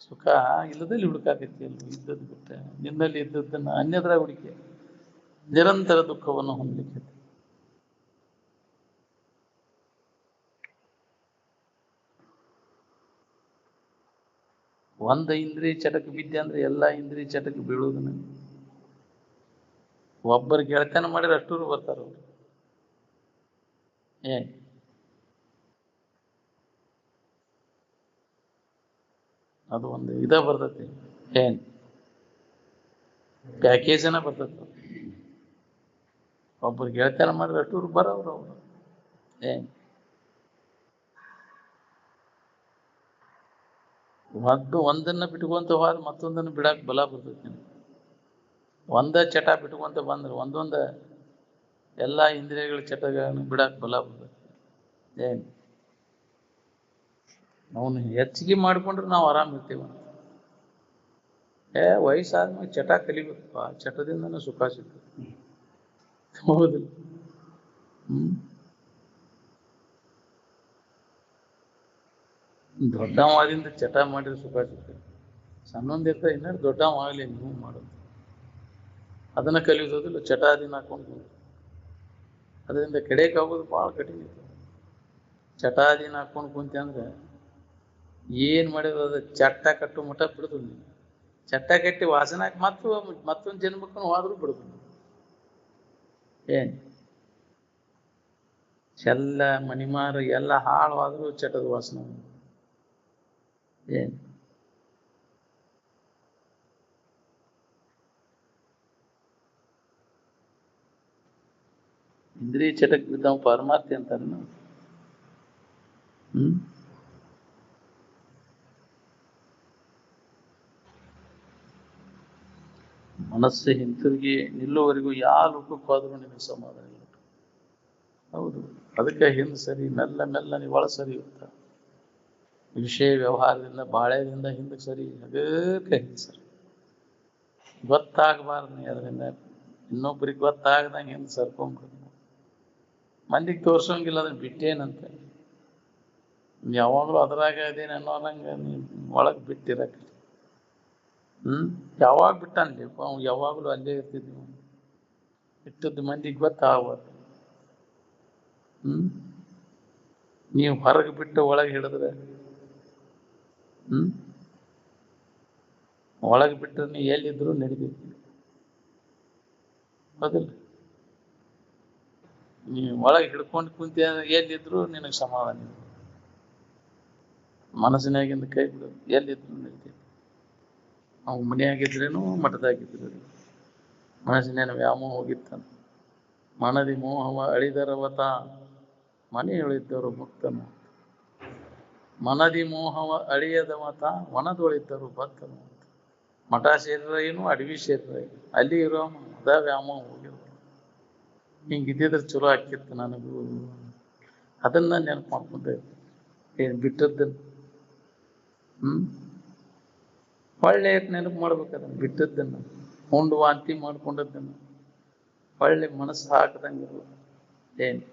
ಸುಖ ಇಲ್ಲದಲ್ಲಿ ಹುಡುಕಾಕೈತಿ ಅಲ್ವ? ಇದ್ದದ್ದು ಬಿಟ್ಟೆ ನಿನ್ನಲ್ಲಿ ಇದ್ದದ್ದನ್ನು ಅನ್ಯದ್ರ ಹುಡುಕಿ ನಿರಂತರ ದುಃಖವನ್ನು ಹೊಂದಲಿಕ್ಕೆ. ಒಂದು ಇಂದ್ರಿಯ ಚಟಕ್ಕೆ ಬಿದ್ದೆ ಅಂದ್ರೆ ಎಲ್ಲ ಇಂದ್ರಿಯ ಚಟಕ್ಕೆ ಬೀಳುವುದನ್ನ. ಒಬ್ಬರು ಗೆಳತನ ಮಾಡಿದ್ರೆ ಅಷ್ಟೂರು ಬರ್ತಾರ ಅವ್ರು. ಅದು ಒಂದು ಇದ ಬರ್ತೈತಿ, ಏನ್ ಪ್ಯಾಕೇಜನ ಬರ್ತೈತಿ. ಒಬ್ಬರು ಗೆಳತನ ಮಾಡಿದ್ರೆ ಅಷ್ಟೂರು ಬರೋವ್ರು ಅವರು. ಒಂದನ್ನ ಬಿಟ್ಕೊಂತ ಹೋದ ಮತ್ತೊಂದನ್ನು ಬಿಡಾಕ್ ಬಲ ಬರ್ತೈತಿ. ಒಂದ ಚಟ ಬಿಟ್ಕೊಂತ ಬಂದ್ರೆ ಒಂದೊಂದ ಎಲ್ಲ ಇಂದ್ರಿಯಗಳ ಚಟಗಳನ್ನು ಬಿಡಾಕ್ ಬಲ ಬರ್ತೈತಿ. ಅವನು ಹೆಚ್ಚಿಗೆ ಮಾಡ್ಕೊಂಡ್ರೆ ನಾವು ಆರಾಮ್ ಇರ್ತೀವ. ವಯಸ್ಸಾದ್ಮೇಲೆ ಚಟ ಕಲಿಬೇಕಪ್ಪ, ಚಟದಿಂದನೂ ಸುಖ ಸಿಗ್ತದೆ. ಹೌದಿಲ್ಲ? ದೊಡ್ಡವಾದಿಂದ ಚಟ ಮಾಡಿದ್ರೆ ಸುಖ ಸಿಗ್ತದೆ. ಸಣ್ಣೊಂದಿರ್ತ ಇನ್ನೂ ದೊಡ್ಡವಾಗಲಿ ನೀವು ಮಾಡೋದು ಅದನ್ನ ಕಲಿಯೋದಿಲ್ಲ. ಚಟಾದಿನ ಹಾಕೊಂಡು ಅದರಿಂದ ಕೆಡೆಗೆ ಆಗೋದು ಭಾಳ ಕಠಿಣ ಇರ್ತದೆ. ಚಟಾದಿನ ಹಾಕೊಂಡು ಕುಂತೆ ಅಂದ್ರೆ ಏನು ಮಾಡಿದ್ರು ಅದು ಚಟ್ಟ ಕಟ್ಟು ಮಠ ಬಿಡುದು. ಚಟ್ಟ ಕಟ್ಟಿ ವಾಸನೆ ಹಾಕಿ ಮತ್ತೊಂದು ಜನ್ಮಕ್ಕೂ ಹೋದ್ರೂ ಬಿಡುದು. ಎಲ್ಲ ಮನಿಮಾರು ಎಲ್ಲ ಹಾಳು ಆದ್ರೂ ಚಟದ ವಾಸನೆ. ಇಂದ್ರಿಯ ಚಟಕ್ಕೆ ಬಿದ್ದಾವ ಪರಮಾರ್ಥಿ ಅಂತಾರ. ಮನಸ್ಸು ಹಿಂತಿರುಗಿ ನಿಲ್ಲುವವರೆಗೂ ಯಾವ ಲೋಕಕ್ಕೆ ಹೋದ್ರೂ ನಿಮಗೆ ಸಮಾಧಾನ ಇಲ್ಲ. ಹೌದು, ಅದಕ್ಕೆ ಹಿಂದೆ ಸರಿ ಮೆಲ್ಲ ಮೆಲ್ಲ ನೀವು ಒಳ ಸರಿ ಇರ್ತ. ವಿಷಯ ವ್ಯವಹಾರದಿಂದ ಬಾಳೆದಿಂದ ಹಿಂದಕ್ಕೆ ಸರಿ, ಅದಕ್ಕೆ ಹಿಂದೆ ಸರಿ. ಗೊತ್ತಾಗಬಾರ್ದು ನೀ ಅದರಿಂದ ಇನ್ನೊಬ್ರಿಗೆ ಗೊತ್ತಾಗದಂಗೆ ಹೆಂಗೆ ಸರ್ಕೊಂಡ್ಬಿಡ್ತು. ಮಂದಿಗೆ ತೋರ್ಸೋಂಗಿಲ್ಲ ಅದನ್ನ ಬಿಟ್ಟೇನಂತ. ಯಾವಾಗಲೂ ಅದ್ರಾಗ ಅದೇನು ಅನ್ನೋರಂಗೆ ನೀನು ಒಳಗೆ ಬಿಟ್ಟಿರಕ್ಕೆ. ಯಾವಾಗ ಬಿಟ್ಟಾನ್ಲಿಪ್ಪ ಅವ್ನು, ಯಾವಾಗಲೂ ಅಲ್ಲೇ ಇರ್ತಿದ್ವಿ. ಇಟ್ಟದ್ದು ಮಂದಿಗೆ ಗೊತ್ತಾಗ್ಬಾರ್ದು. ನೀವು ಹೊರಗೆ ಬಿಟ್ಟು ಒಳಗೆ ಹಿಡಿದ್ರೆ ಒಳಗೆ ಬಿಟ್ಟರೆ ನೀವು ಎಲ್ಲಿದ್ರು ನಡಿಬೇಕು. ಹೌದಿಲ್ಲ? ನೀವು ಒಳಗೆ ಹಿಡ್ಕೊಂಡು ಕುಂತಿ ಎಲ್ಲಿದ್ರು ನಿನಗೆ ಸಮಾಧಾನ ಇಲ್ಲ. ಮನಸ್ಸಿನಾಗಿಂದ ಕೈ ಬಿಡು, ಎಲ್ಲಿದ್ರು ನಡೀತೈತಿ. ಅವ್ನು ಮನೆಯಾಗಿದ್ರೇನು ಮಠದಾಗಿದ್ರು ಮನಸ್ಸಿನೇನು ವ್ಯಾಮೋಹ ಹೋಗಿತ್ತಾನ. ಮನದಿ ಮೋಹವ ಅಳಿದರವತ ಮನೆ ಉಳಿದ್ದರು ಭಕ್ತನು. ಮನದಿ ಮೋಹವ ಅಳಿಯದವತ ವನದೊಳಿದ್ದರು ಭಕ್ತನು. ಮಠ ಸೇರಿರ ಏನು, ಅಡವಿ ಸೇರಿರ ಏನು, ಅಲ್ಲಿ ಇರೋ ಅದ ವ್ಯಾಮೋಹ ಹೋಗಿರೋ. ಹಿಂಗಿದ್ದಿದ್ರೆ ಚಲೋ ಆಕ್ಕಿತ್ತು ನನಗೂ. ಅದನ್ನ ನೆನಪು ಮಾಡ್ಕೊಂಡೆ. ಏನು ಬಿಟ್ಟದ್ದನ್ನು ಒಳ್ಳೆ ನೆನಪು ಮಾಡ್ಬೇಕದನ್ನು. ಬಿಟ್ಟದ್ದನ್ನು ಉಂಡು ವಾಂತಿ ಮಾಡ್ಕೊಂಡದ್ದನ್ನು ಒಳ್ಳೆ ಮನಸ್ಸು ಹಾಕದಂಗೆ ಏನು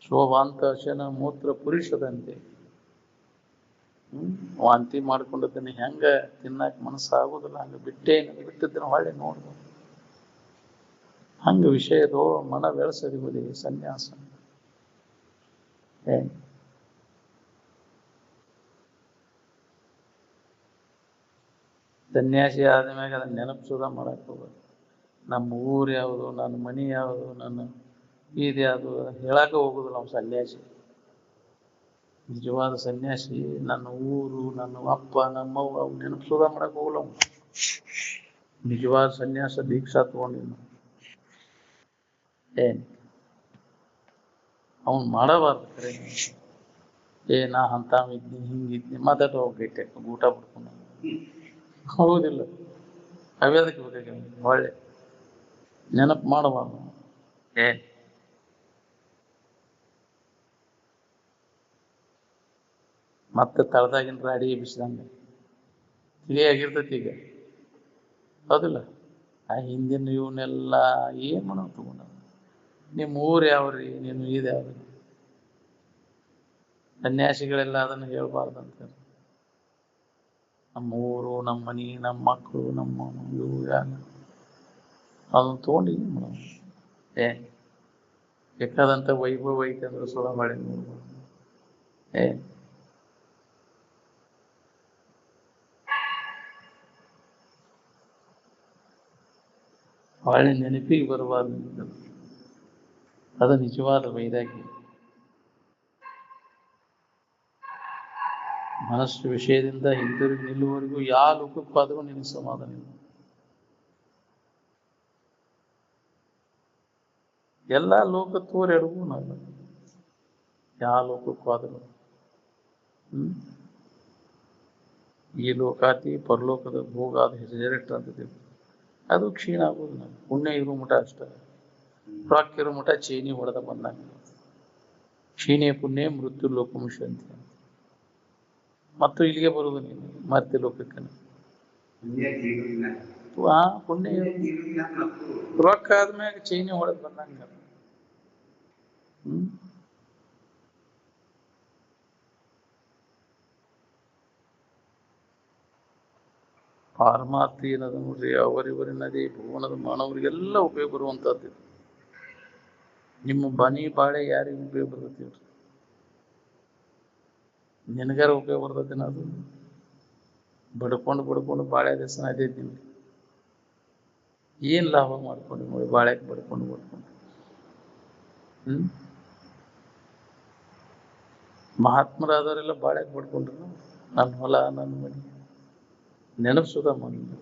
ಶೋಭಾಂತ ಶನ ಮೂತ್ರ ಪುರುಷದಂತೆ. ವಾಂತಿ ಮಾಡ್ಕೊಂಡದ್ದನ್ನು ಹೆಂಗ ತಿನ್ನಕ್ಕೆ ಮನಸ್ಸು ಆಗೋದಿಲ್ಲ ಹಂಗೆ ಬಿಟ್ಟದ್ದನ್ನು ಹೊಳ್ಳೆ ನೋಡ್ಬೋದು. ಹಂಗೆ ವಿಷಯದೋ ಮನ ಬೆಳೆಸದಿರುವುದೇ ಸನ್ಯಾಸ. ಸನ್ಯಾಸಿ ಆದ್ಮ್ಯಾಗ ಅದನ್ನ ನೆನಪಿಸೋದ ಮಾಡಕ್ಕೆ ಹೋಗೋದು. ನಮ್ಮ ಊರು ಯಾವುದು, ನನ್ನ ಮನೆ ಯಾವುದು, ನನ್ನ ಇದು ಯಾವುದು ಹೇಳಕ್ಕೆ ಹೋಗುದಿಲ್ಲ ನಾವು ಸನ್ಯಾಸಿ. ನಿಜವಾದ ಸನ್ಯಾಸಿ ನನ್ನ ಊರು, ನನ್ನ ಅಪ್ಪ, ನಮ್ಮವ್ವ ಅವು ನೆನಪಿಸೋದ ಮಾಡಕ್ಕೆ ಹೋಗಲ್ಲ ಅವನು. ನಿಜವಾದ ಸನ್ಯಾಸ ದೀಕ್ಷಾ ತಗೊಂಡಿಲ್ಲ ಅವನು ಮಾಡಬಾರ್ದು. ಕರೆ ನಾ ಅಂತಾವಿದ್ನಿ ಹಿಂಗಿದ್ನಿ ಮಾತಾಡ ಹೋಗ್ಬೇಕೆ ಊಟ ಬಿಡ್ಕೊಂಡು. ಹೌದಿಲ್ಲ? ಅವ್ಯದಕ್ಕೆ ಬೇಕಾಗ ಒಳ್ಳೆ ನೆನಪು ಮಾಡಬಾರ್ದು. ಮತ್ತೆ ತಳದಾಗಿನ ರಾಡಿ ಬಿಸಿದಂಗೆ ತಿಳಿಯಾಗಿರ್ತೈತಿ ಈಗ. ಹೌದಿಲ್ಲ? ಆ ಹಿಂದಿನ ಇವನ್ನೆಲ್ಲ ಏನ್ ಮಾಡೋ ತಗೊಂಡ. ನಿಮ್ಮ ಊರು ಯಾವ್ರಿ, ನೀನು ಇದು ಯಾವ್ರಿ? ಸನ್ಯಾಸಿಗಳೆಲ್ಲ ಅದನ್ನು ಹೇಳ್ಬಾರ್ದಂತ. ನಮ್ಮ ಊರು, ನಮ್ಮ ಮನೆ, ನಮ್ಮ ಮಕ್ಕಳು, ನಮ್ಮ ಇವು ಅದನ್ನು ತಗೊಂಡು ಏನು ಮಾಡೋದು? ಬೇಕಾದಂಥ ವೈಭವ ಐತೆ ಅಂದ್ರೆ ಸುಳ ಮಾಡಿ ನೋಡ್ಬೋದು. ಒಳ್ಳೆ ನೆನಪಿಗೆ ಬರಬಾರ್ದು. ಅದು ನಿಜವಾದ ವೈರಾಗ್ಯ. ಮನಸ್ಸು ವಿಷಯದಿಂದ ಹಿಂದಿರುಗಿ ನಿಲ್ಲುವವರೆಗೂ ಯಾವ ಲೋಕಕ್ಕಾದರೂ ನಿನಗೆ ಸಮಾಧಾನ ಇಲ್ಲ. ಎಲ್ಲ ಲೋಕ ತೋರೆಡುವು ನಾನು ಯಾವ ಲೋಕಕ್ಕಾದರೂ. ಈ ಲೋಕಾತಿ ಪರಲೋಕದ ಭೋಗ ಅದು ಹೆಸರಿಟ್ಟ ಅಂತಿದ್ದೀವಿ. ಅದು ಕ್ಷೀಣ ಆಗೋದು. ನಾವು ಪುಣ್ಯ ಇರೋ ಮಠ ಅಷ್ಟೇ. ರೊಕ್ಕ ಇರೋ ಮಠ ಚೀನಿ ಹೊಡೆದ ಬಂದಾಗ ಕ್ಷೀಣೆ ಪುಣ್ಯ ಮೃತ್ಯು ಲೋಕಮುಷಂತಿ. ಮತ್ತು ಇಲ್ಲಿಗೆ ಬರುವುದು ನೀನು ಮರ್ತಿ ಲೋಕಕ್ಕೆ. ಪುಣ್ಯ ರೊಕ್ಕ ಆದ್ಮ್ಯಾಗ ಚೈನಿ ಹೊಡೆದ್ ಬಂದಂಗ. ಪಾರಮಾರ್ಥಿ ಏನದ ನೋಡ್ರಿ, ಅವರಿವರಿನದೇ ಭುವನದ ಮಾನವರಿಗೆಲ್ಲ ಉಪಯೋಗ ಬರುವಂತದ್ದು. ನಿಮ್ಮ ಬನಿ ಬಾಳೆ ಯಾರಿಗೆ ಉಪಯೋಗ ಬರ್ತೈತಿ? ನಿನಗಾರ ಉಪಯೋಗ ಬರ್ತೈತಿ? ಅದು ಬಡ್ಕೊಂಡು ಬಾಳೆ ದೇಶನ ಅದೈತಿ ನಿಮ್ಗೆ. ಏನ್ ಲಾಭ ಮಾಡ್ಕೊಂಡು ನೋಡಿ ಬಾಳೆಗೆ ಬಡ್ಕೊಂಡು. ಮಹಾತ್ಮರಾದವರೆಲ್ಲ ಬಾಳೆಗೆ ಬಡ್ಕೊಂಡ್ರು. ನನ್ನ ಹೊಲ, ನನ್ನ ಮನೆ ನೆನಪಿಸೋದ ಮಾಡಿದ್ರು.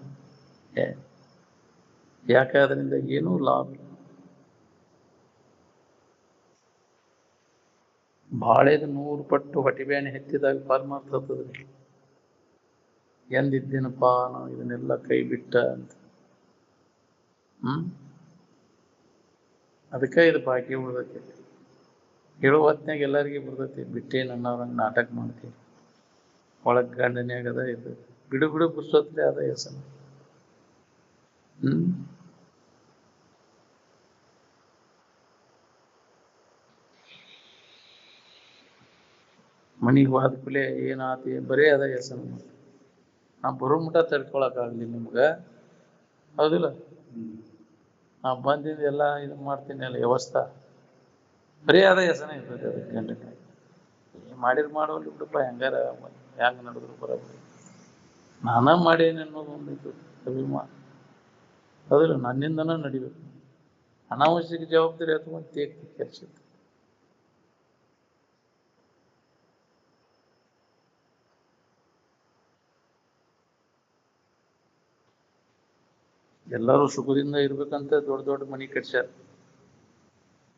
ಯಾಕೆ ಅದರಿಂದ ಏನೂ ಲಾಭ ಇಲ್ಲ. ಬಾಳೆದ 100 ಪಟ್ಟು ಹೊಟ್ಟಿಬ್ಯಾನೆ ಹೆಚ್ಚಿದಾಗ ಪರಮಾರ್ಥ ಆಗ್ತದ್ರಿ. ಎಂದಿದ್ದೇನಪ್ಪ ನಾವು ಇದನ್ನೆಲ್ಲ ಕೈ ಬಿಟ್ಟ ಅಂತ. ಅದಕ್ಕೆ ಇದು ಬಾಕಿ ಉಳ್ದೈತಿ. ಹೇಳೋ ಹೊತ್ನಾಗ ಎಲ್ಲರಿಗೆ ಬರ್ತೈತಿ. ಬಿಟ್ಟೆ ನನ್ನವ್ರಂಗೆ ನಾಟಕ ಮಾಡ್ತೀವಿ. ಒಳಗ್ ಗಂಡನ್ಯಾಗದ ಇದು ಬಿಡು ಪುಸ್ತಕದಲ್ಲಿ ಅದ ಹೆಸರು. ಮನೆಗೆ ಹೋದ ಕೂಡಲೇ ಏನಾತಿ ಬರೇ ಅದ ಹೆಸರು ನಾ ಬರೋ ಮಟ್ಟ ತಡ್ಕೊಳಕ್ಕಾಗಲಿ ನಿಮ್ಗೆ, ಹೌದಿಲ್ಲ? ನಾ ಬಂದಿದ್ದು ಎಲ್ಲ ಇದು ಮಾಡ್ತೀನಿ ಅಲ್ಲ ವ್ಯವಸ್ಥೆ, ಬರೀ ಅದ ಹೆಸರೇ ಇರ್ತದೆ ಅದಕ್ಕೆ ಗಂಟೆ ಮಾಡಿದ್ರು ಮಾಡೋಲ್ಲ ಬಿಡಪ್ಪ, ಹೆಂಗಾರ ಹೆಂಗೆ ನಡೆದ್ರು ಬರೋಬ್ಬರಿ ನಾನ ಮಾಡೇನಿ ಅನ್ನೋದು ಒಂದಿತ್ತು ಅಭಿಮಾನ, ಹೌದಿಲ್ಲ? ನನ್ನಿಂದನ ನಡಿಬೇಕು, ಅನಾವಶ್ಯಕ ಜವಾಬ್ದಾರಿ ಅಥವಾ ತೇಗ್ತಿ ಕೆಲಸ. ಎಲ್ಲರೂ ಸುಖದಿಂದ ಇರ್ಬೇಕಂತ ದೊಡ್ಡ ದೊಡ್ಡ ಮನೆ ಕಟ್ಸ್ಯಾರ.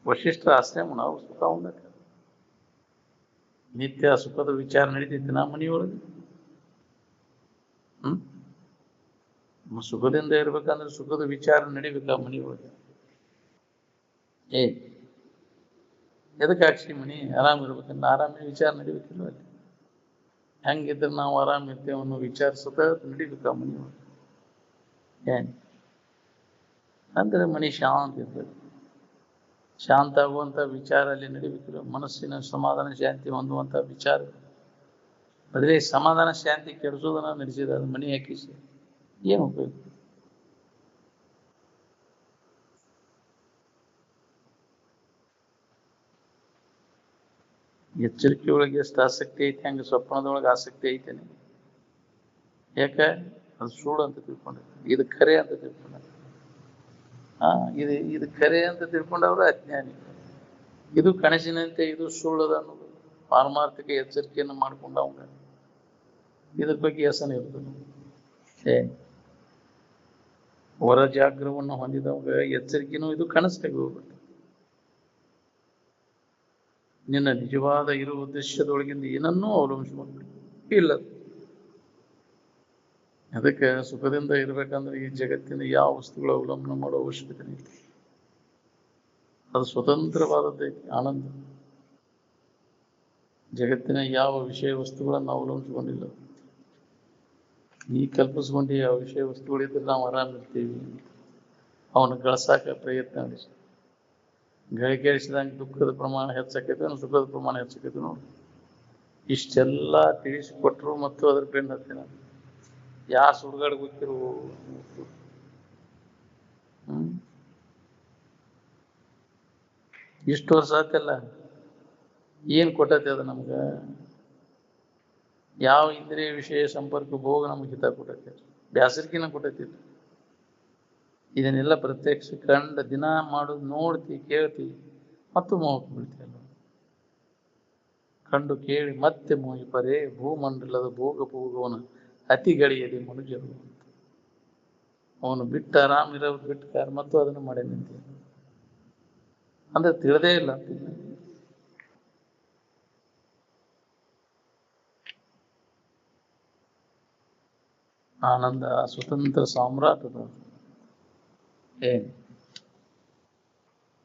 ವಶಿಷ್ಠರ ಆಶ್ರಮ ನಾವು ಸುಖ ಉಂಡಕ ನಿತ್ಯ ಸುಖದ ವಿಚಾರ ನಡೀತೈತಿ ನಾ ಮನೆಯೊಳಗೆ. ಸುಖದಿಂದ ಇರ್ಬೇಕಂದ್ರೆ ಸುಖದ ವಿಚಾರ ನಡಿಬೇಕ ಮನೆಯೊಳಗೆ. ಎದಕ್ಕೆ ಹಾಕ್ಸಿ ಮನಿ ಆರಾಮ್ ಇರ್ಬೇಕಂದ್ರೆ ಆರಾಮಿನ ವಿಚಾರ ನಡಿಬೇಕಿಲ್ಲ ಅಲ್ಲಿ. ಹೆಂಗಿದ್ರೆ ನಾವು ಆರಾಮ್ ಇರ್ತೇವೆ ಅನ್ನೋ ವಿಚಾರ ಸತತ ನಡಿಬೇಕ ಮನೆಯೊಳಗೆ. ಅಂದ್ರೆ ಮನೆ ಶಾಂತ ಇರ್ತದೆ. ಶಾಂತ ಆಗುವಂಥ ವಿಚಾರ ಅಲ್ಲಿ ನಡಿಬೇಕಿಲ್ಲ. ಮನಸ್ಸಿನ ಸಮಾಧಾನ ಶಾಂತಿ ಹೊಂದುವಂಥ ವಿಚಾರ. ಬದಲೇ ಸಮಾಧಾನ ಶಾಂತಿ ಕೆಡಿಸೋದನ್ನ ನಡೆಸಿದ ಅದು ಮನೆ ಹಾಕಿಸಿ ಏನು ಉಪಯೋಗ? ಎಚ್ಚರಿಕೆ ಒಳಗೆ ಎಷ್ಟು ಆಸಕ್ತಿ ಐತೆ ಹಂಗೆ ಸ್ವಪ್ನದೊಳಗೆ ಆಸಕ್ತಿ ಐತೇನೆ. ಯಾಕೆ? ಅದು ಸುಳ್ಳು ಅಂತ ತಿಳ್ಕೊಂಡಿರ್ತಾರೆ, ಇದು ಖರೆ ಅಂತ ತಿಳ್ಕೊಂಡ. ಇದು ಖರೆ ಅಂತ ತಿಳ್ಕೊಂಡವ್ರು ಅಜ್ಞಾನಿ. ಇದು ಕನಸಿನಂತೆ ಇದು ಸುಳ್ಳದ ಅನ್ನೋದು ಪಾರಮಾರ್ಥಿಕ ಎಚ್ಚರಿಕೆಯನ್ನು ಮಾಡ್ಕೊಂಡವಂಗ ಇದ್ರ ಬಗ್ಗೆ ಹೆಸನ ಇರ್ತದೆ. ಹೊರ ಜಾಗ್ರವನ್ನು ಹೊಂದಿದವಂಗ ಎಚ್ಚರಿಕೆನೂ ಇದು ಕನಸಾಗಿ ಹೋಗ್ಬಿಟ್ಟು ನಿನ್ನ ನಿಜವಾದ ಇರುವ ಉದ್ದೇಶದೊಳಗಿಂದ ಏನನ್ನೂ ಅವಲಂಬಿಸ್ಕೊಂಡು ಇಲ್ಲ. ಅದಕ್ಕೆ ಸುಖದಿಂದ ಇರ್ಬೇಕಂದ್ರೆ ಈ ಜಗತ್ತಿನ ಯಾವ ವಸ್ತುಗಳ ಅವಲಂಬನೆ ಮಾಡೋ ಅವಶ್ಯಕತೆ ಇಲ್ಲ. ಅದು ಸ್ವತಂತ್ರವಾದದ್ದೈತಿ ಆನಂದ. ಜಗತ್ತಿನ ಯಾವ ವಿಷಯ ವಸ್ತುಗಳನ್ನು ಅವಲಂಬಿಸ್ಕೊಂಡಿಲ್ಲ. ನೀ ಕಲ್ಪಿಸ್ಕೊಂಡು ಯಾವ ವಿಷಯ ವಸ್ತುಗಳಿದ್ರೆ ನಾವು ಆರಾಮಿರ್ತೀವಿ, ಅವನು ಗಳಿಸಾಕ ಪ್ರಯತ್ನ ನಡೆಸಿ ಗಳಿಕೆಳಿಸಿದಂಗೆ ದುಃಖದ ಪ್ರಮಾಣ ಹೆಚ್ಚಾಕೈತೆ, ಸುಖದ ಪ್ರಮಾಣ ಹೆಚ್ಚಾಕೈತೆ ನೋಡಿ. ಇಷ್ಟೆಲ್ಲ ತಿಳಿಸಿಕೊಟ್ರು ಮತ್ತು ಅದ್ರ ಬೆನ್ನು ಹತ್ತಿನ ಯಾ ಸುಡುಗಾಡು ಗೊತ್ತಿರು. ಇಷ್ಟು ವರ್ಷ ಆತಲ್ಲ, ಏನು ಕೊಟ್ಟೈತೆ ಅದು ನಮ್ಗೆ? ಯಾವ ಇಂದ್ರಿಯ ವಿಷಯ ಸಂಪರ್ಕ ಭೋಗ ನಮ್ಗೆ ಹಿತ ಕೊಟ್ಟೈತೆ? ಬ್ಯಾಸರಿಕೆನ ಕೊಟ್ಟೈತಿಲ್ಲ. ಇದನ್ನೆಲ್ಲ ಪ್ರತ್ಯಕ್ಷ ಕಂಡ ದಿನ ಮಾಡೋದು ನೋಡ್ತಿ ಕೇಳ್ತಿ ಮತ್ತು ಮೋಹಕ್ಕೆ ಬೀಳ್ತಿಯಲ್ಲ. ಕಂಡು ಕೇಳಿ ಮತ್ತೆ ಮೋಹಿಪರೇ ಭೂಮಂಡಲದ ಭೋಗ ಭೋಗವನ ಅತಿಗಳಿಯದೆ ಮನುಜರು. ಅವನು ಬಿಟ್ಟು ಆರಾಮಿರೋದು ಬಿಟ್ಟು ಮತ್ತು ಅದನ್ನು ಮಾಡೇ ನಿಂತ ಅಂದ್ರೆ ತಿಳಿದೇ ಇಲ್ಲ ಅಂತಿಲ್ಲ. ಆನಂದ ಸ್ವತಂತ್ರ ಸಾಮ್ರಾಟದ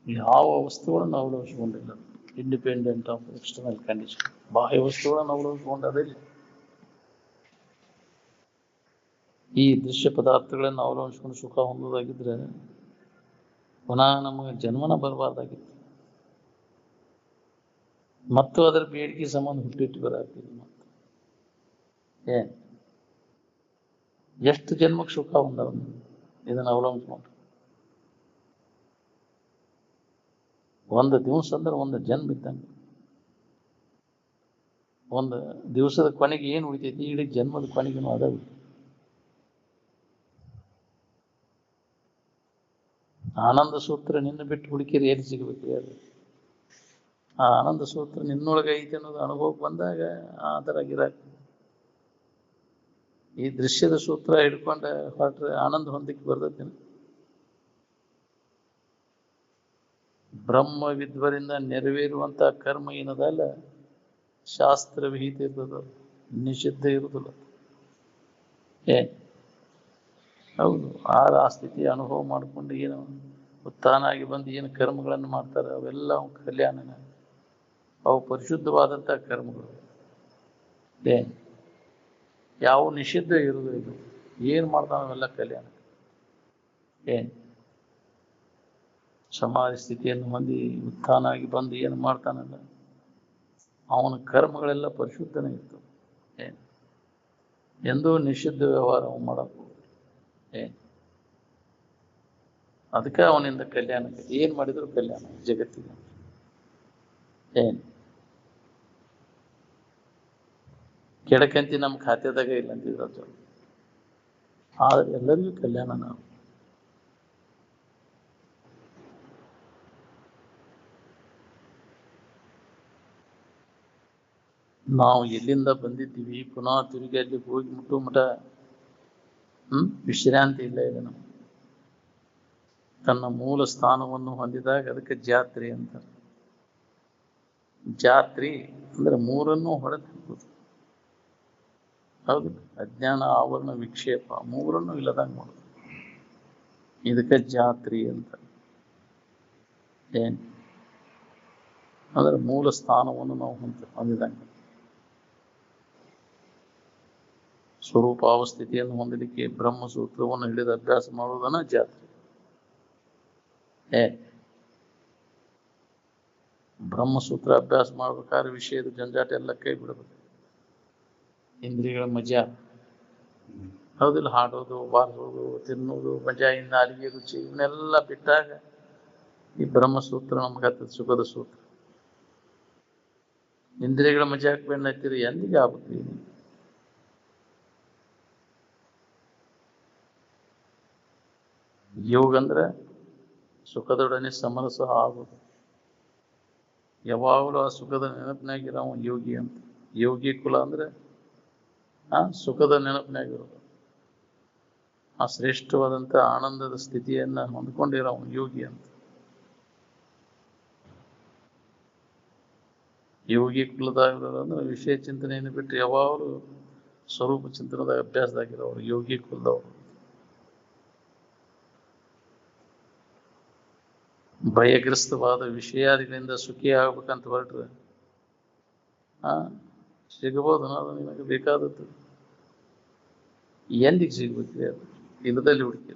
ಯಾವ ವಸ್ತುಗಳನ್ನು ಅವಲಂಬಿಸಿಕೊಂಡಿಲ್ಲ. Independent of external condition. ಬಾಹ್ಯ ವಸ್ತುಗಳನ್ನು ಅವಲಂಬಿಸಿಕೊಂಡದಿಲ್ಲ. ಈ ದೃಶ್ಯ ಪದಾರ್ಥಗಳನ್ನು ಅವಲಂಬಿಸ್ಕೊಂಡು ಸುಖ ಹೊಂದೋದಾಗಿದ್ರೆ ಪುನಃ ನಮಗೆ ಜನ್ಮನ ಬರಬಾರ್ದಾಗಿತ್ತು. ಮತ್ತು ಅದರ ಬೇಡಿಕೆ ಸಂಬಂಧ ಹುಟ್ಟಿಟ್ಟು ಬರಾಗ್ತಿದೆ. ಮತ್ತು ಎಷ್ಟು ಜನ್ಮಕ್ಕೆ ಸುಖ ಹೊಂದವನು ಇದನ್ನು ಅವಲಂಬಿಸ್ಕೊಂಡು? ಒಂದು ದಿವಸ ಅಂದ್ರೆ ಒಂದು ಜನ್ಮ ಇದ್ದಂಗೆ. ಒಂದು ದಿವಸದ ಕೊನೆಗೆ ಏನು ಉಳಿತೈತಿ, ಇಡೀ ಜನ್ಮದ ಕೊನೆಗೂ ಅದ ಉಳಿತೈತಿ. ಆನಂದ ಸೂತ್ರ ನಿನ್ನ ಬಿಟ್ಟು ಹುಡುಕಿರಿ ಎಲ್ಲಿ ಸಿಗಬೇಕು ಹೇಳಿ? ಆ ಆನಂದ ಸೂತ್ರ ನಿನ್ನೊಳಗೆ ಐತೆ ಅನ್ನೋದು ಅನುಭವಕ್ಕೆ ಬಂದಾಗ ಆ ಥರ ಗಿರಾಕ. ಈ ದೃಶ್ಯದ ಸೂತ್ರ ಹಿಡ್ಕೊಂಡ ಹೊರಟ್ರೆ ಆನಂದ ಹೊಂದಕ್ಕೆ ಬರ್ತೈತಿ. ಬ್ರಹ್ಮ ವಿದ್ವರಿಂದ ನೆರವೇರುವಂಥ ಕರ್ಮ ಏನದಲ್ಲ, ಶಾಸ್ತ್ರ ವಿಹಿತ ಇರ್ತದ, ನಿಷಿದ್ಧ ಇರುವುದಿಲ್ಲ. ಹೌದು, ಆ ಸ್ಥಿತಿ ಅನುಭವ ಮಾಡಿಕೊಂಡು ಏನು ಉತ್ಥಾನಾಗಿ ಬಂದು ಏನು ಕರ್ಮಗಳನ್ನು ಮಾಡ್ತಾರೆ ಅವೆಲ್ಲ ಕಲ್ಯಾಣನ, ಅವು ಪರಿಶುದ್ಧವಾದಂಥ ಕರ್ಮಗಳು. ಯಾವ ನಿಷಿದ್ಧ ಇರುವುದಿಲ್ಲ. ಏನು ಮಾಡ್ತಾನೆ ಅವೆಲ್ಲ ಕಲ್ಯಾಣ. ಸಮಾಧಿ ಸ್ಥಿತಿಯನ್ನು ಹೊಂದಿ ಉತ್ಥಾನಾಗಿ ಬಂದು ಏನು ಮಾಡ್ತಾನಲ್ಲ ಅವನ ಕರ್ಮಗಳೆಲ್ಲ ಪರಿಶುದ್ಧನೇ ಇರ್ತವೆ. ಏನು ಎಂದೂ ನಿಷಿದ್ಧ ವ್ಯವಹಾರ ಅವನು ಮಾಡಕ್ಕೆ ಏನು ಅದಕ್ಕೆ ಅವನಿಂದ ಕಲ್ಯಾಣ. ಏನು ಮಾಡಿದ್ರು ಕಲ್ಯಾಣ ಜಗತ್ತಿಗೆ. ಏನು ಕೆಡಕಂತಿ ನಮ್ಮ ಖಾತೆದಾಗ ಇಲ್ಲ ಅಂತಿದ್ರು, ಆದ್ರೆ ಎಲ್ಲರಿಗೂ ಕಲ್ಯಾಣ. ನಾವು ಎಲ್ಲಿಂದ ಬಂದಿದ್ದೀವಿ ಪುನಃ ತಿರುಗಿ ಅಲ್ಲಿ ಹೋಗಿ ಮುಟ್ಟು ಮಠ ವಿಶ್ರಾಂತಿ ಇಲ್ಲ ಇದೆ. ನಾವು ತನ್ನ ಮೂಲ ಸ್ಥಾನವನ್ನು ಹೊಂದಿದಾಗ ಅದಕ್ಕೆ ಜಾತ್ರೆ ಅಂತ. ಜಾತ್ರೆ ಅಂದ್ರೆ ಮೂರನ್ನು ಹೊಡೆದು, ಹೌದು, ಅಜ್ಞಾನ ಆವರಣ ವಿಕ್ಷೇಪ ಮೂರನ್ನು ಇಲ್ಲದಂಗೆ ಮಾಡೋದು, ಇದಕ್ಕೆ ಜಾತ್ರೆ ಅಂತ. ಏನು ಅಂದ್ರೆ ಮೂಲ ಸ್ಥಾನವನ್ನು ನಾವು ಹೊಂದಿದಂಗೆ. ಸ್ವರೂಪಾವಸ್ಥಿತಿಯನ್ನು ಹೊಂದಲಿಕ್ಕೆ ಬ್ರಹ್ಮಸೂತ್ರವನ್ನು ಹಿಡಿದು ಅಭ್ಯಾಸ ಮಾಡುವುದನ್ನ ಜಾತ್ರೆ. ಬ್ರಹ್ಮಸೂತ್ರ ಅಭ್ಯಾಸ ಮಾಡ್ಬೇಕಾದ್ರೆ ವಿಷಯದ ಜಂಜಾಟ ಎಲ್ಲ ಕೈ ಬಿಡಬೇಕು. ಇಂದ್ರಿಯಗಳ ಮಜಾ, ಹೌದಿಲ್ಲ, ಹಾಡೋದು, ಬಾರಿಸೋದು, ತಿನ್ನೋದು, ಮಜಾಯಿಂದ ಅಡಿಗೆ ರುಚಿ ಇವನ್ನೆಲ್ಲ ಬಿಟ್ಟಾಗ ಈ ಬ್ರಹ್ಮಸೂತ್ರ ನಮಗತ್ತದ ಸುಖದ ಸೂತ್ರ. ಇಂದ್ರಿಯಗಳ ಮಜಾಕ್ ಬೆನ್ನತ್ತಿರಿ ಎಂದಿಗೆ ಆಗ್ಬೇಕು. ಯೋಗ ಅಂದ್ರೆ ಸುಖದೊಡನೆ ಸಮರಸ ಆಗೋದು. ಯಾವಾಗಲೂ ಆ ಸುಖದ ನೆನಪಿನಾಗಿರೋ ಯೋಗಿ ಅಂತ. ಯೋಗಿ ಕುಲ ಅಂದ್ರೆ ಸುಖದ ನೆನಪಿನಾಗಿರೋದು, ಆ ಶ್ರೇಷ್ಠವಾದಂಥ ಆನಂದದ ಸ್ಥಿತಿಯನ್ನ ಹೊಂದ್ಕೊಂಡಿರೋ ಯೋಗಿ ಅಂತ. ಯೋಗಿ ಕುಲದಾಗಿರೋರು ಅಂದ್ರೆ ವಿಷಯ ಚಿಂತನೆಯನ್ನು ಬಿಟ್ಟು ಯಾವಾಗಲೂ ಸ್ವರೂಪ ಚಿಂತನದ ಅಭ್ಯಾಸದಾಗಿರೋರು ಯೋಗಿ ಕುಲದವರು. ಭಯಗ್ರಸ್ತವಾದ ವಿಷಯಾದಿಗಳಿಂದ ಸುಖಿ ಆಗ್ಬೇಕಂತ ಹೊರಟ್ರೆ ಸಿಗಬಹುದು. ಅದು ನಿಮಗೆ ಬೇಕಾದದ್ದು ಎಂದಿಗೆ ಸಿಗ್ಬೇಕ್ರಿ? ಅದು ಇಲ್ಲದಲ್ಲಿ ಹುಡುಕಿ.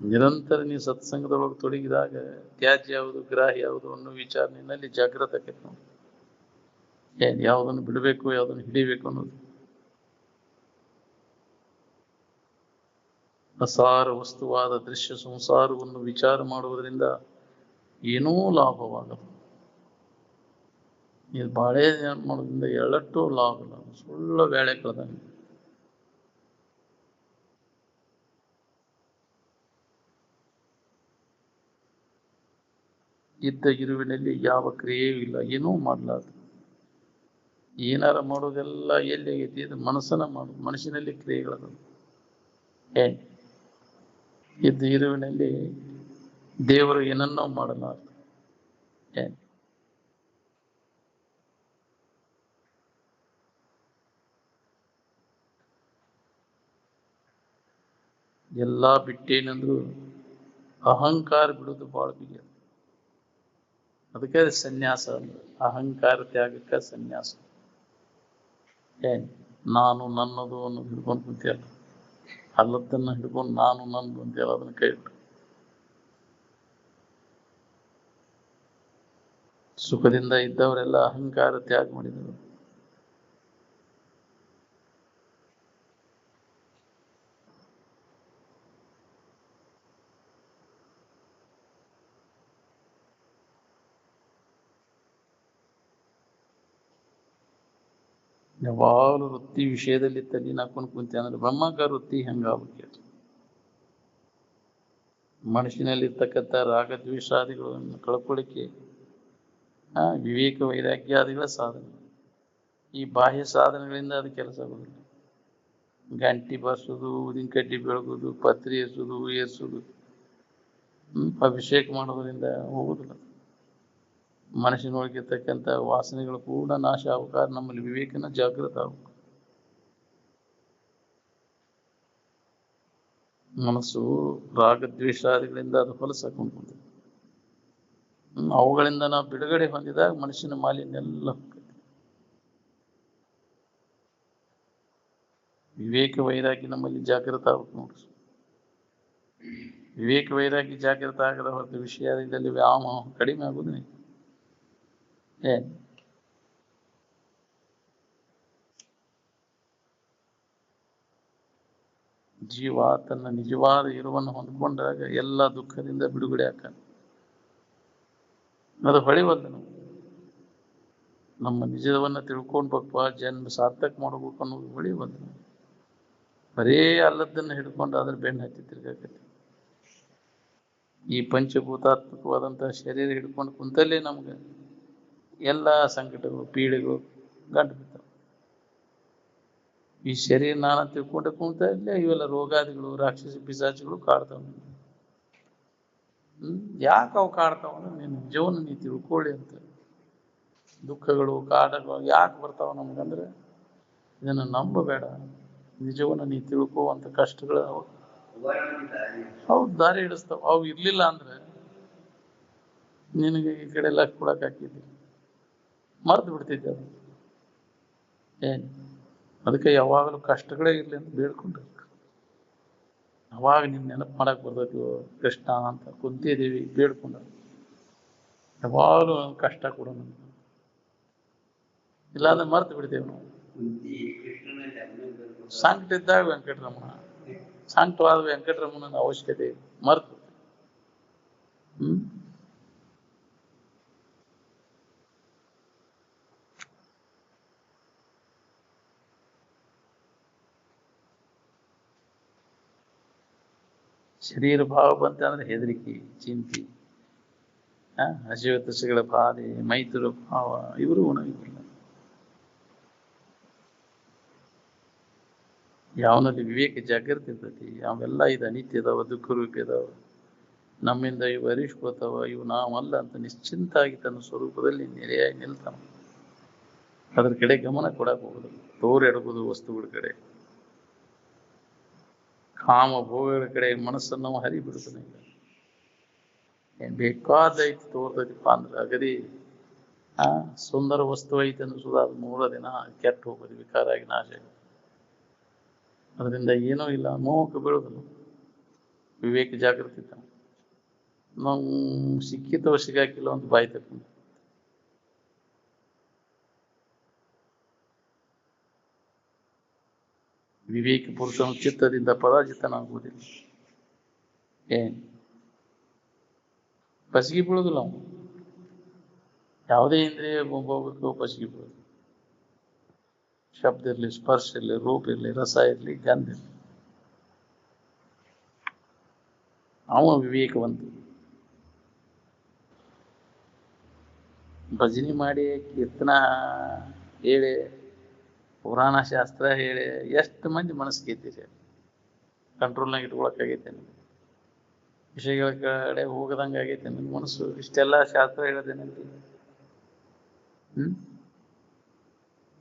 ನಿರಂತರ ನೀವು ಸತ್ಸಂಗದೊಳಗೆ ತೊಡಗಿದಾಗ ತ್ಯಾಜ್ಯ ಯಾವುದು ಗ್ರಾಹ್ಯ ಯಾವುದು ಅನ್ನೋ ವಿಚಾರ ನಿನ್ನಲ್ಲಿ ಜಾಗೃತ ಆಕೈತೆ. ನೋಡಿ, ಏನು ಯಾವುದನ್ನು ಬಿಡಬೇಕು ಯಾವುದನ್ನು ಹಿಡಿಬೇಕು ಅನ್ನೋದು. ಅಸಾರ ವಸ್ತುವಾದ ದೃಶ್ಯ ಸಂಸಾರವನ್ನು ವಿಚಾರ ಮಾಡುವುದರಿಂದ ಏನೂ ಲಾಭವಾಗದು. ಇದು ಬಾಳೆ ಮಾಡೋದ್ರಿಂದ ಎಳ್ಳಟ್ಟು ಲಾಭ ಇಲ್ಲ, ಸುಳ್ಳ ಬೇಳೆ ಕಳೆದಂಗೆ. ಇದ್ದ ಇರುವಿನಲ್ಲಿ ಯಾವ ಕ್ರಿಯೆಯೂ ಇಲ್ಲ, ಏನೂ ಮಾಡಲಾರ್ದು. ಏನಾರ ಮಾಡೋದೆಲ್ಲ ಎಲ್ಲಿ ಆಗೈತಿ? ಇದು ಮನಸ್ಸನ್ನ ಮಾಡೋದು, ಮನಸ್ಸಿನಲ್ಲಿ ಕ್ರಿಯೆಗಳದು. ಇದ್ದ ಇರುವಿನಲ್ಲಿ ದೇವರು ಏನನ್ನೋ ಮಾಡಲಾರ್ದು. ಎಲ್ಲ ಬಿಟ್ಟೇನಂದ್ರು ಅಹಂಕಾರ ಬಿಡೋದು ಭಾಳ ಬಿಗಿ. ಅದಕ್ಕೆ ಸನ್ಯಾಸ ಅಂದ್ರೆ ಅಹಂಕಾರ ತ್ಯಾಗಕ್ಕೆ ಸನ್ಯಾಸ. ನಾನು ನನ್ನದು ಅನ್ನೋದು ಹಿಡ್ಕೊಂಡು ಕುಂತಿಯಲ್ಲ, ಅಲ್ಲದನ್ನ ಹಿಡ್ಕೊಂಡು ನಾನು ನನ್ನದು ಅಂತೆಲ್ಲ ಅದನ್ನ ಕೈ ಬಿಡು. ಸುಖದಿಂದ ಇದ್ದವರೆಲ್ಲ ಅಹಂಕಾರ ತ್ಯಾಗ ಮಾಡಿದರು. ಯಾವಾಗಲೂ ವೃತ್ತಿ ವಿಷಯದಲ್ಲಿ ತಲೆ ಹಾಕೊಂಡು ಕುಂತ ಅಂದ್ರೆ ಬ್ರಹ್ಮಾಕಾರ ವೃತ್ತಿ ಹೆಂಗಾಗ್ಬೇಕು? ಮನುಷ್ಯನಲ್ಲಿರ್ತಕ್ಕಂಥ ರಾಗದ್ವೇಷಾದಿಗಳನ್ನು ಕಳ್ಕೊಳ್ಳಿಕ್ಕೆ ವಿವೇಕ ವೈರಾಗ್ಯಾದಿಗಳ ಸಾಧನೆ. ಈ ಬಾಹ್ಯ ಸಾಧನೆಗಳಿಂದ ಅದು ಕೆಲಸ ಆಗೋದಿಲ್ಲ. ಗಂಟಿ ಬಾರಿಸೋದು, ಉದಿನ ಕಡ್ಡಿ ಬೆಳಗೋದು, ಪತ್ರಿ ಏರ್ಸೋದು, ಅಭಿಷೇಕ ಮಾಡೋದ್ರಿಂದ ಹೋಗುದಿಲ್ಲ. ಮನಸ್ಸಿನೊಳಗಿರ್ತಕ್ಕಂಥ ವಾಸನೆಗಳು ಕೂಡ ನಾಶ ಆಗಬೇಕಾದ್ರೆ ನಮ್ಮಲ್ಲಿ ವಿವೇಕನ ಜಾಗೃತ ಆಗಬೇಕು. ಮನಸ್ಸು ರಾಗದ್ವೇಷಾದಿಗಳಿಂದ ಅದು ಹೊಲಸಾಕೊಂಡು ಅವುಗಳಿಂದ ನಾವು ಬಿಡುಗಡೆ ಹೊಂದಿದಾಗ ಮನುಷ್ಯನ ಮಾಲಿನ್ಯ ಎಲ್ಲ ಹೋಗ್ತದೆ. ವಿವೇಕ ವೈರಾಗಿ ನಮ್ಮಲ್ಲಿ ಜಾಗೃತ ಆಗ್ಬೇಕು ನೋಡ್ರಿ. ವಿವೇಕ ವೈರಾಗಿ ಜಾಗೃತ ಆಗದ ಹೊರತು ವಿಷಯದಲ್ಲಿ ವ್ಯಾಮೋಹ ಕಡಿಮೆ ಆಗುವುದೇ. ಏನ್ ಜೀವ ತನ್ನ ನಿಜವಾದ ಇರುವನ್ನು ಹೊಂದ್ಕೊಂಡಾಗ ಎಲ್ಲ ದುಃಖದಿಂದ ಬಿಡುಗಡೆ ಆಕ ಅದು ಹೊಳಿವಲ್ಲ ನಾವು ನಮ್ಮ ನಿಜವನ್ನ ತಿಳ್ಕೊಂಡ್ಬೇಕಪ್ಪ ಜನ್ಮ ಸಾರ್ಥಕ ಮಾಡ್ಬೇಕು ಅನ್ನೋದು ಹೊಳಿವಲ್ಲ ಬರೇ ಅಲ್ಲದನ್ನ ಹಿಡ್ಕೊಂಡು ಅದ್ರ ಬೆನ್ನು ಹತ್ತಿ ತಿರ್ಗಾಕತಿ ಈ ಪಂಚಭೂತಾತ್ಮಕವಾದಂತಹ ಶರೀರ ಹಿಡ್ಕೊಂಡು ಕುಂತಲ್ಲೇ ನಮ್ಗೆ ಎಲ್ಲ ಸಂಕಟಗಳು ಪೀಡೆಗಳು ಗಂಟು ಬಿದ್ದಾವೆ ಈ ಶರೀರ ನಾನು ತಿಳ್ಕೊಂಡೆ ಕುಂತ ಇಲ್ಲೇ ಇವೆಲ್ಲ ರೋಗಾದಿಗಳು ರಾಕ್ಷಸ ಪಿಶಾಚಿಗಳು ಕಾಡ್ತಾವ ಯಾಕೆ ಅವು ಕಾಡ್ತಾವ ಅಂದ್ರೆ ನಿನ್ನ ನಿಜವನ್ನು ನೀ ತಿಳ್ಕೊಳ್ಳಿ ಅಂತ ದುಃಖಗಳು ಕಾಡಗಳು ಯಾಕೆ ಬರ್ತಾವ ನಮ್ಗಂದ್ರೆ ಇದನ್ನು ನಂಬಬೇಡ ನಿಜವನ್ನು ನೀ ತಿಳ್ಕೋವಂಥ ಕಷ್ಟಗಳು ಹೌದು ದಾರಿ ಹಿಡಿಸ್ತಾವ ಅವು ಇರ್ಲಿಲ್ಲ ಅಂದ್ರೆ ನಿನಗೆ ಈ ಕಡೆ ಎಲ್ಲ ಕೊಡಕ್ ಹಾಕಿದ್ದಿ ಮರ್ತು ಬಿಡ್ತಿದ್ದೆ ಅದು ಏನ್ ಅದಕ್ಕೆ ಯಾವಾಗಲೂ ಕಷ್ಟಗಳೇ ಇರಲಿ ಅಂತ ಬೇಡ್ಕೊಂಡ್ರಿ ಅವಾಗ ನಿನ್ನ ನೆನಪು ಮಾಡಕ್ ಬರ್ತೈತಿ ಕೃಷ್ಣ ಅಂತ ಕುಂತಿದ್ದೀವಿ ಬೇಡ್ಕೊಂಡ ಯಾವಾಗಲೂ ಕಷ್ಟ ಕೊಡೋಣ ಇಲ್ಲಾಂದ್ರೆ ಮರ್ತು ಬಿಡ್ತೇವೆ ನಾವು ಸಂಕಟ ಇದ್ದಾಗ ವೆಂಕಟರಮಣ ಸಂಕಟವಾದ ವೆಂಕಟರಮಣನ ಅವಶ್ಯಕತೆ ಮರ್ತು ಶರೀರ ಭಾವ ಬಂತಂದ್ರೆ ಹೆದರಿಕೆ ಚಿಂತೆ ಹಸಿವತಸಗಳ ಬಾಧೆ ಮೈತುರ ಭಾವ ಇವರು ಉಣವಿಲ್ಲ ಯಾವನಲ್ಲಿ ವಿವೇಕ ಜಾಗೃತಿ ಇರ್ತೈತಿ ಅವೆಲ್ಲ ಇದು ಅನಿತ್ಯ ಅದಾವ ದುಃಖ ರೂಪಿ ಅದಾವ ನಮ್ಮಿಂದ ಇವು ಅರಿಸ್ಕೋತಾವ ಇವು ನಾವಲ್ಲ ಅಂತ ನಿಶ್ಚಿಂತಾಗಿ ತನ್ನ ಸ್ವರೂಪದಲ್ಲಿ ನೆಲೆಯಾಗಿ ನಿಲ್ತಾನ ಅದ್ರ ಕಡೆ ಗಮನ ಕೊಡಕ್ ಹೋಗುದು ತೋರೆಡಬಹುದು ವಸ್ತುಗಳ ಕಡೆ ಕಾಮ ಭೋಗಗಳ ಕಡೆ ಮನಸ್ಸನ್ನು ನಾವು ಹರಿಬಿಡ್ತಾನೆ ಈಗ ಏನ್ ಬೇಕಾದೈತಿ ತೋರ್ತೈತಿಪ್ಪ ಅಂದ್ರೆ ಅಗದಿ ಸುಂದರ ವಸ್ತು ಐತೆ ಅನ್ನಿಸೋದು ಅದು 3 ದಿನ ಕೆಟ್ಟು ಹೋಗೋದು ವಿಕಾರ ಆಗಿ ನಾಶ ಆಗೋದು ಅದರಿಂದ ಏನೂ ಇಲ್ಲ ಮೋಹಕ್ಕೆ ಬೀಳೋದಿಲ್ಲ ವಿವೇಕ ಜಾಗೃತಿ ನಾವು ಸಿಕ್ಕಿತವ ಸಿಗಾಕಿಲ್ಲ ಅಂತ ಬಾಯಿ ತಕೊಂಡು ವಿವೇಕ ಪುರುಷನ ಚಿತ್ತದಿಂದ ಪರಾಜಿತನಾಗುವುದಿಲ್ಲ ಏನ್ ಪಸಿಗೆ ಬೀಳುದಿಲ್ಲ ಅವನು ಯಾವುದೇ ಇಂದ್ರಿಯ ಹೋಗ್ಬೇಕು ಪಸಿಗೆ ಬೀಳುದು ಶಬ್ದ ಇರಲಿ ಸ್ಪರ್ಶ ಇರಲಿ ರೂಪ ಇರಲಿ ರಸ ಇರಲಿ ಗಂಧ ಇರಲಿ ಅವ ವಿವೇಕವಂತ ಭಜನೆ ಮಾಡಿ ಕೀರ್ತನ ಹೇಳಿ ಪುರಾಣ ಶಾಸ್ತ್ರ ಹೇಳಿ ಎಷ್ಟು ಮಂದಿ ಮನಸ್ಸು ಗೆದ್ದಿರಿ ಕಂಟ್ರೋಲ್ನಾಗ ಇಟ್ಕೊಳಕ್ಕಾಗೈತೆ ನಿಮ್ಗೆ ವಿಷಯಗಳ ಕಡೆ ಹೋಗದಂಗೆ ಆಗೈತೆ ನಿಮ್ಮ ಮನಸ್ಸು ಇಷ್ಟೆಲ್ಲ ಶಾಸ್ತ್ರ ಹೇಳೋದೇನಂತ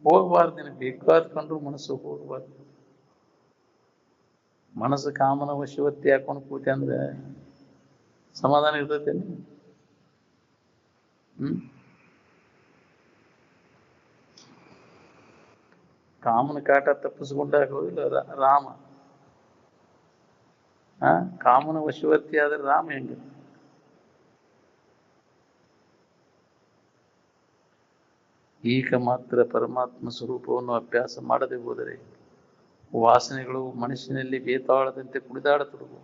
ಹೋಗ್ಬಾರ್ದು ನಿನಗೆ ಬೇಕಾದ ಕಂಡ್ರು ಮನಸ್ಸು ಹೋಗ್ಬಾರ್ದು ಮನಸ್ಸು ಕಾಮನ ವಶವತ್ತಿ ಹಾಕೊಂಡು ಕೂತೆ ಅಂದ್ರೆ ಸಮಾಧಾನ ಇರ್ತೈತೇನೆ ಕಾಮನ ಕಾಟ ತಪ್ಪಿಸ್ಕೊಂಡಾಗ ಹೋಗಿಲ್ಲ ರಾಮ ಕಾಮನ ವಶವರ್ತಿ ಆದ್ರೆ ರಾಮ ಹೆಂಗ ಈಗ ಮಾತ್ರ ಪರಮಾತ್ಮ ಸ್ವರೂಪವನ್ನು ಅಭ್ಯಾಸ ಮಾಡದೆ ಹೋದರೆ ವಾಸನೆಗಳು ಮನುಷ್ಯನಲ್ಲಿ ಬೇತಾಳದಂತೆ ಕುಣಿದಾಡತೊಡಗು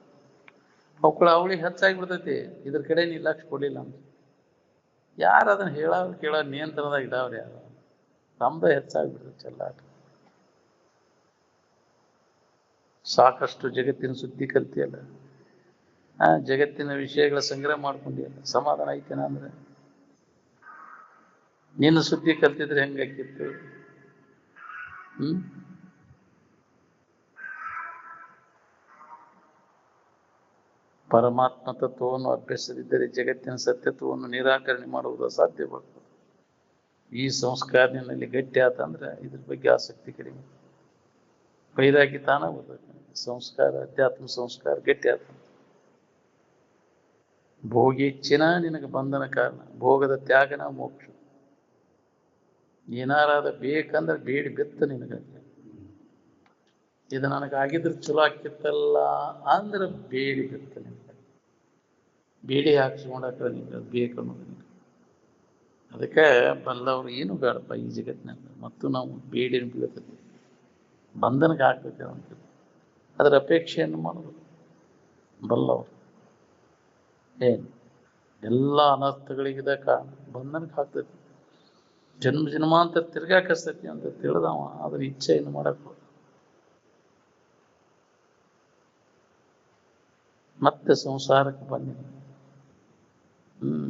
ಅವುಗಳ ಅವಳಿಗೆ ಹೆಚ್ಚಾಗಿ ಬಿಡ್ತೈತಿ ಇದ್ರ ಕಡೆ ನೀ ಲಕ್ಷ ಕೊಡ್ಲಿಲ್ಲ ಅಂತ ಯಾರು ಅದನ್ನ ಕೇಳ ನಿಯಂತ್ರಣದಾಗ ಇದಾವ್ರಿ ಯಾರು ನಮ್ದ ಹೆಚ್ಚಾಗ್ಬಿಡ್ತೈತಿ ಚೆಲ್ಲಾಟ ಸಾಕಷ್ಟು ಜಗತ್ತಿನ ಸುದ್ದಿ ಕಲ್ತಿಯಲ್ಲ ಜಗತ್ತಿನ ವಿಷಯಗಳ ಸಂಗ್ರಹ ಮಾಡ್ಕೊಂಡಿಯಲ್ಲ ಸಮಾಧಾನ ಐತೇನ ಅಂದ್ರೆ ನಿನ್ನ ಸುದ್ದಿ ಕಲ್ತಿದ್ರೆ ಹೆಂಗಾಕಿತ್ತು ಪರಮಾತ್ಮ ತತ್ವವನ್ನು ಅಭ್ಯಸಿಸಿದ್ದರೆ ಜಗತ್ತಿನ ಸತ್ಯತ್ವವನ್ನು ನಿರಾಕರಣೆ ಮಾಡುವುದು ಅಸಾಧ್ಯವಾಗ್ತದೆ ಈ ಸಂಸ್ಕಾರ ನಿನ್ನಲ್ಲಿ ಗಟ್ಟಿ ಆತಂದ್ರೆ ಇದ್ರ ಬಗ್ಗೆ ಆಸಕ್ತಿ ಕಡಿಮೆ ವೈರಾಗಿ ತಾನ ಬರ್ತದೆ ಸಂಸ್ಕಾರ ಅಧ್ಯಾತ್ಮ ಸಂಸ್ಕಾರ ಗಟ್ಟಿ ಆತ ಭೋಗೇಚ್ಛಿನ ನಿನಗೆ ಬಂಧನ ಕಾರಣ ಭೋಗದ ತ್ಯಾಗನ ಮೋಕ್ಷ ಏನಾರಾದ ಬೇಕಂದ್ರೆ ಬೇಡಿ ಬೆತ್ತ ನಿನಗಂತ ಇದು ನನಗಾಗಿದ್ರೆ ಚಲೋ ಆಕ್ಕಿತ್ತಲ್ಲ ಅಂದ್ರೆ ಬೇಡಿ ಬೆತ್ತ ನಿನಗೆ ಬೇಡಿ ಹಾಕ್ಸ್ಕೊಂಡಾಕ್ರೆ ನಿನಗೆ ಬೇಕು ಅನ್ನೋದು ಅದಕ್ಕೆ ಬಲ್ಲವ್ರು ಏನು ಬೇಡಪ್ಪ ಈ ಜಗತ್ತಿನಲ್ಲಿ, ಮತ್ತು ನಾವು ಬೇಡಿ ಬೀಳ್ತದೆ ಬಂಧನಕ್ಕೆ ಹಾಕ್ಬೇಕು ಅಂತ ಅದರ ಅಪೇಕ್ಷೆಯನ್ನು ಮಾಡಬೇಕು ಬಲ್ಲವರು. ಏನು ಎಲ್ಲ ಅನರ್ಥಗಳಿಗಿದ ಕಾರಣ ಬಂಧನಕ್ಕೆ ಹಾಕ್ತೈತಿ, ಜನ್ಮ ಜನ್ಮಾಂತರ ತಿರ್ಗಾಕಸ್ತೈತಿ ಅಂತ ತಿಳಿದವ ಅದ್ರ ಇಚ್ಛೆಯನ್ನು ಮಾಡಕ್ ಮತ್ತೆ ಸಂಸಾರಕ್ಕೆ ಬನ್ನಿ.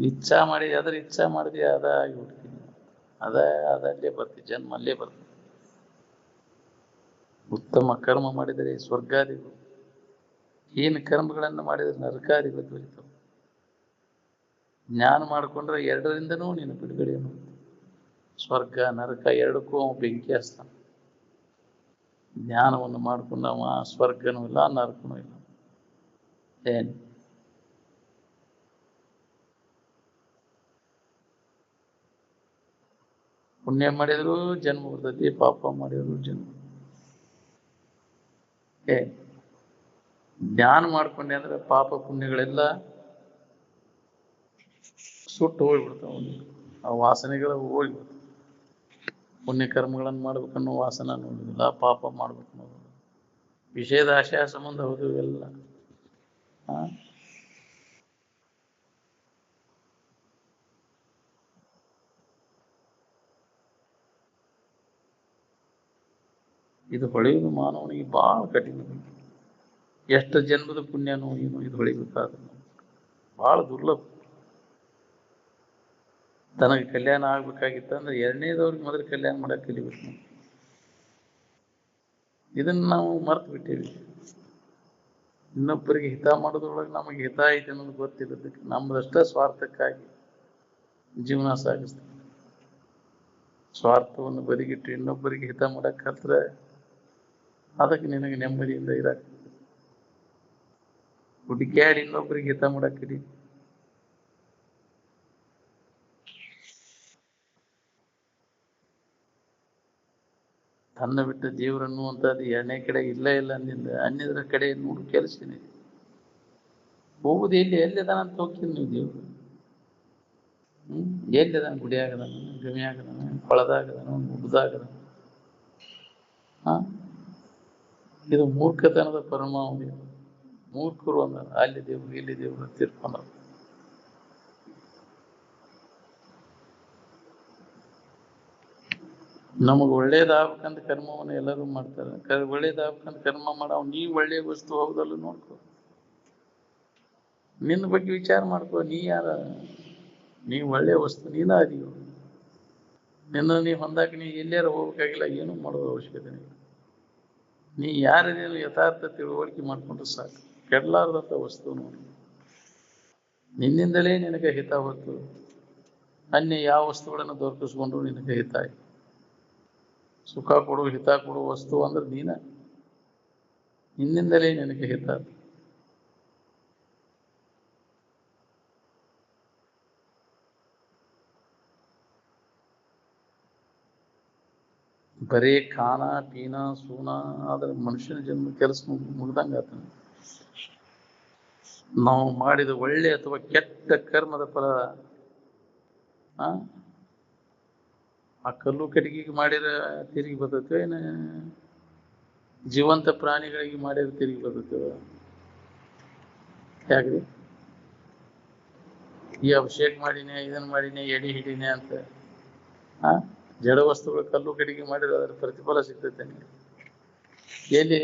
ಇಚ್ಛಾ ಮಾಡಿ ಅದ್ರ ಇಚ್ಛಾ ಮಾಡಿದೆ ಅದ ಆಗಿಬಿಡ್ತೀನಿ, ಅದಲ್ಲೇ ಬರ್ತೀವಿ, ಜನ್ಮ ಅಲ್ಲೇ ಬರ್ತೀವಿ. ಉತ್ತಮ ಕರ್ಮ ಮಾಡಿದರೆ ಸ್ವರ್ಗಾದಿಗಳು, ಏನು ಕರ್ಮಗಳನ್ನು ಮಾಡಿದರೆ ನರಕಾದಿಗಳು ದೊರೀತಾವೆ. ಜ್ಞಾನ ಮಾಡಿಕೊಂಡ್ರೆ ಎರಡರಿಂದನೂ ನೀನು ಬಿಡುಗಡೆಯನ್ನು, ಸ್ವರ್ಗ ನರಕ ಎರಡಕ್ಕೂ ಬೆಂಕಿ ಹಚ್ತಾನೆ. ಜ್ಞಾನವನ್ನು ಮಾಡಿಕೊಂಡವ ಸ್ವರ್ಗನೂ ಇಲ್ಲ ನರಕನೂ ಇಲ್ಲ. ಏನು ಪುಣ್ಯ ಮಾಡಿದ್ರು ಜನ್ಮ ಬರ್ತೈತಿ, ಪಾಪ ಮಾಡಿದ್ರು ಜನ್ಮ. ಜ್ಞಾನ ಮಾಡ್ಕೊಂಡೆ ಅಂದ್ರೆ ಪಾಪ ಪುಣ್ಯಗಳೆಲ್ಲ ಸುಟ್ಟು ಹೋಗ್ಬಿಡ್ತಾವ, ಆ ವಾಸನೆಗಳು ಹೋಗ್ಬಿಡ್ತಾವ. ಪುಣ್ಯ ಕರ್ಮಗಳನ್ನು ಮಾಡ್ಬೇಕನ್ನೋ ವಾಸನ ನೋಡುದಿಲ್ಲ, ಪಾಪ ಮಾಡ್ಬೇಕು ಅನ್ನೋದು, ವಿಷಯದ ಆಶಯ ಸಂಬಂಧ ಹೌದು ಇವೆಲ್ಲ. ಇದು ಹೊಳೆಯುವುದು ಮಾನವನಿಗೆ ಬಹಳ ಕಠಿಣ. ಎಷ್ಟು ಜನ್ಮದ ಪುಣ್ಯನೋ ಏನು ಇದು ಹೊಳಿಬೇಕಾದ್ರೆ ಬಹಳ ದುರ್ಲಭ. ತನಗೆ ಕಲ್ಯಾಣ ಆಗ್ಬೇಕಾಗಿತ್ತಂದ್ರೆ ಎರಡನೇದವ್ರಿಗೆ ಮೊದಲು ಕಲ್ಯಾಣ ಮಾಡಕ್ಕೆ ಕಲಿಬೇಕು. ಇದನ್ನ ನಾವು ಮರ್ತು ಬಿಟ್ಟೇವಿ. ಇನ್ನೊಬ್ಬರಿಗೆ ಹಿತ ಮಾಡೋದ್ರೊಳಗೆ ನಮಗೆ ಹಿತ ಐತೆ ಅನ್ನೋದು ಗೊತ್ತಿರೋದಕ್ಕೆ ನಮ್ಮದಷ್ಟ ಸ್ವಾರ್ಥಕ್ಕಾಗಿ ಜೀವನ ಸಾಗಿಸ್ತೀವಿ. ಸ್ವಾರ್ಥವನ್ನು ಬದಿಗಿಟ್ಟು ಇನ್ನೊಬ್ಬರಿಗೆ ಹಿತ ಮಾಡಕ್ ಹತ್ರ ಅದಕ್ಕೆ ನಿನಗೆ ನೆಮ್ಮದಿಯಿಂದ ಇರಕ್ಕೆ ಹುಡುಕ್ಯಾಡಿ ಇನ್ನೊಬ್ಬರಿಗೆ ಹಿತ ಮಾಡಕ್ ಹಿಡಿ. ತನ್ನ ಬಿಟ್ಟ ದೇವರನ್ನು ಅಂತದ್ದು ಎರಡನೇ ಕಡೆ ಇಲ್ಲ ಅಂದಿಂದ ಅನ್ಯದ್ರ ಕಡೆ ನೋಡು ಕೆಲಸನೇ ಹೋಗುದು. ಎಲ್ಲಿದಾನಂತ ಹೋಗ್ತೀನಿ ನೀವು ದೇವ್ರು? ಎಲ್ಲಿದಾನ? ಗುಡಿ ಆಗದಾನ, ಗಮಿ ಆಗದಾನ, ಕೊಳದಾಗದಾನ, ಮುಗ್ದಾಗದಾನ. ಇದು ಮೂರ್ಖತನದ ಪರಮಾವಧಿ. ಮೂರ್ಖರು ಅಂದ ಅಲ್ಲಿ ದೇವ್ರು ಇಲ್ಲಿ ದೇವ್ರು ತಿರ್ಕೊಂಡ. ನಮಗೆ ಒಳ್ಳೇದಾಗಬೇಕಂತ ಕರ್ಮವನ್ನು ಎಲ್ಲರೂ ಮಾಡ್ತಾರೆ. ಒಳ್ಳೇದಾಗಬೇಕಂತ ಕರ್ಮ ಮಾಡೋ ನೀ ಒಳ್ಳೆ ವಸ್ತು ಹೌದಲ್ಲ ನೋಡ್ಕೊ, ನಿನ್ನ ಬಗ್ಗೆ ವಿಚಾರ ಮಾಡ್ಕೊ. ನೀ ಯಾರ? ನೀ ಒಳ್ಳೆ ವಸ್ತು, ನೀನ ಅದೀವ. ನಿನ್ನ ನೀ ಹೊಂದಾಕ ನೀ ಎಲ್ಲಾರು ಹೋಗ್ಬೇಕಾಗಿಲ್ಲ, ಏನೂ ಮಾಡೋದು ಅವಶ್ಯಕತೆ ಇಲ್ಲ. ನೀ ಯಾರೇನು ಯಥಾರ್ಥ ತಿಳುವಳಿಕೆ ಮಾಡ್ಕೊಂಡ್ರೆ ಸಾಕು. ಕೆಡಲಾರ್ದಂಥ ವಸ್ತು ನೋಡಿ, ನಿನ್ನಿಂದಲೇ ನಿನಗೆ ಹಿತ ಹೊತ್ತು ಅನ್ಯ ಯಾವ ವಸ್ತುಗಳನ್ನು ದೊರಕಿಸ್ಕೊಂಡ್ರು ನಿನಗೆ ಹಿತ ಆಯ್ತು. ಸುಖ ಕೊಡು ಹಿತ ಕೊಡು ವಸ್ತು ಅಂದ್ರೆ ನಿನ್ನಿಂದಲೇ ನಿನಗೆ ಹಿತ. ಬರೀ ಖಾನ ಪೀನ ಸೂನ ಆದ್ರೆ ಮನುಷ್ಯನ ಜನ್ಮ ಕೆಲಸ ಮುಗ್ದಂಗ ಆತ. ನಾವು ಮಾಡಿದ ಒಳ್ಳೆ ಅಥವಾ ಕೆಟ್ಟ ಕರ್ಮದ ಫಲ ಆ ಕಲ್ಲು ಕಟ್ಟಿಗೆಗೆ ಮಾಡಿದ ತಿರುಗಿ ಬರ್ತೈತೆ, ಏನು ಜೀವಂತ ಪ್ರಾಣಿಗಳಿಗೆ ಮಾಡಿದ ತಿರುಗಿ ಬರ್ತೈತೆ? ಯಾಕ್ರಿ ಈ ಅಭಿಷೇಕ ಮಾಡಿನೇ ಇದನ್ನ ಮಾಡಿನೇ ಎಡಿ ಹಿಡಿನೇ ಅಂತ ಜಡ ವಸ್ತುಗಳು ಕಲ್ಲು ಕಟ್ಟಿಗೆ ಮಾಡಿದ್ರೆ ಅದರ ಪ್ರತಿಫಲ ಸಿಗ್ತೈತೆ. ಎಲ್ಲಿ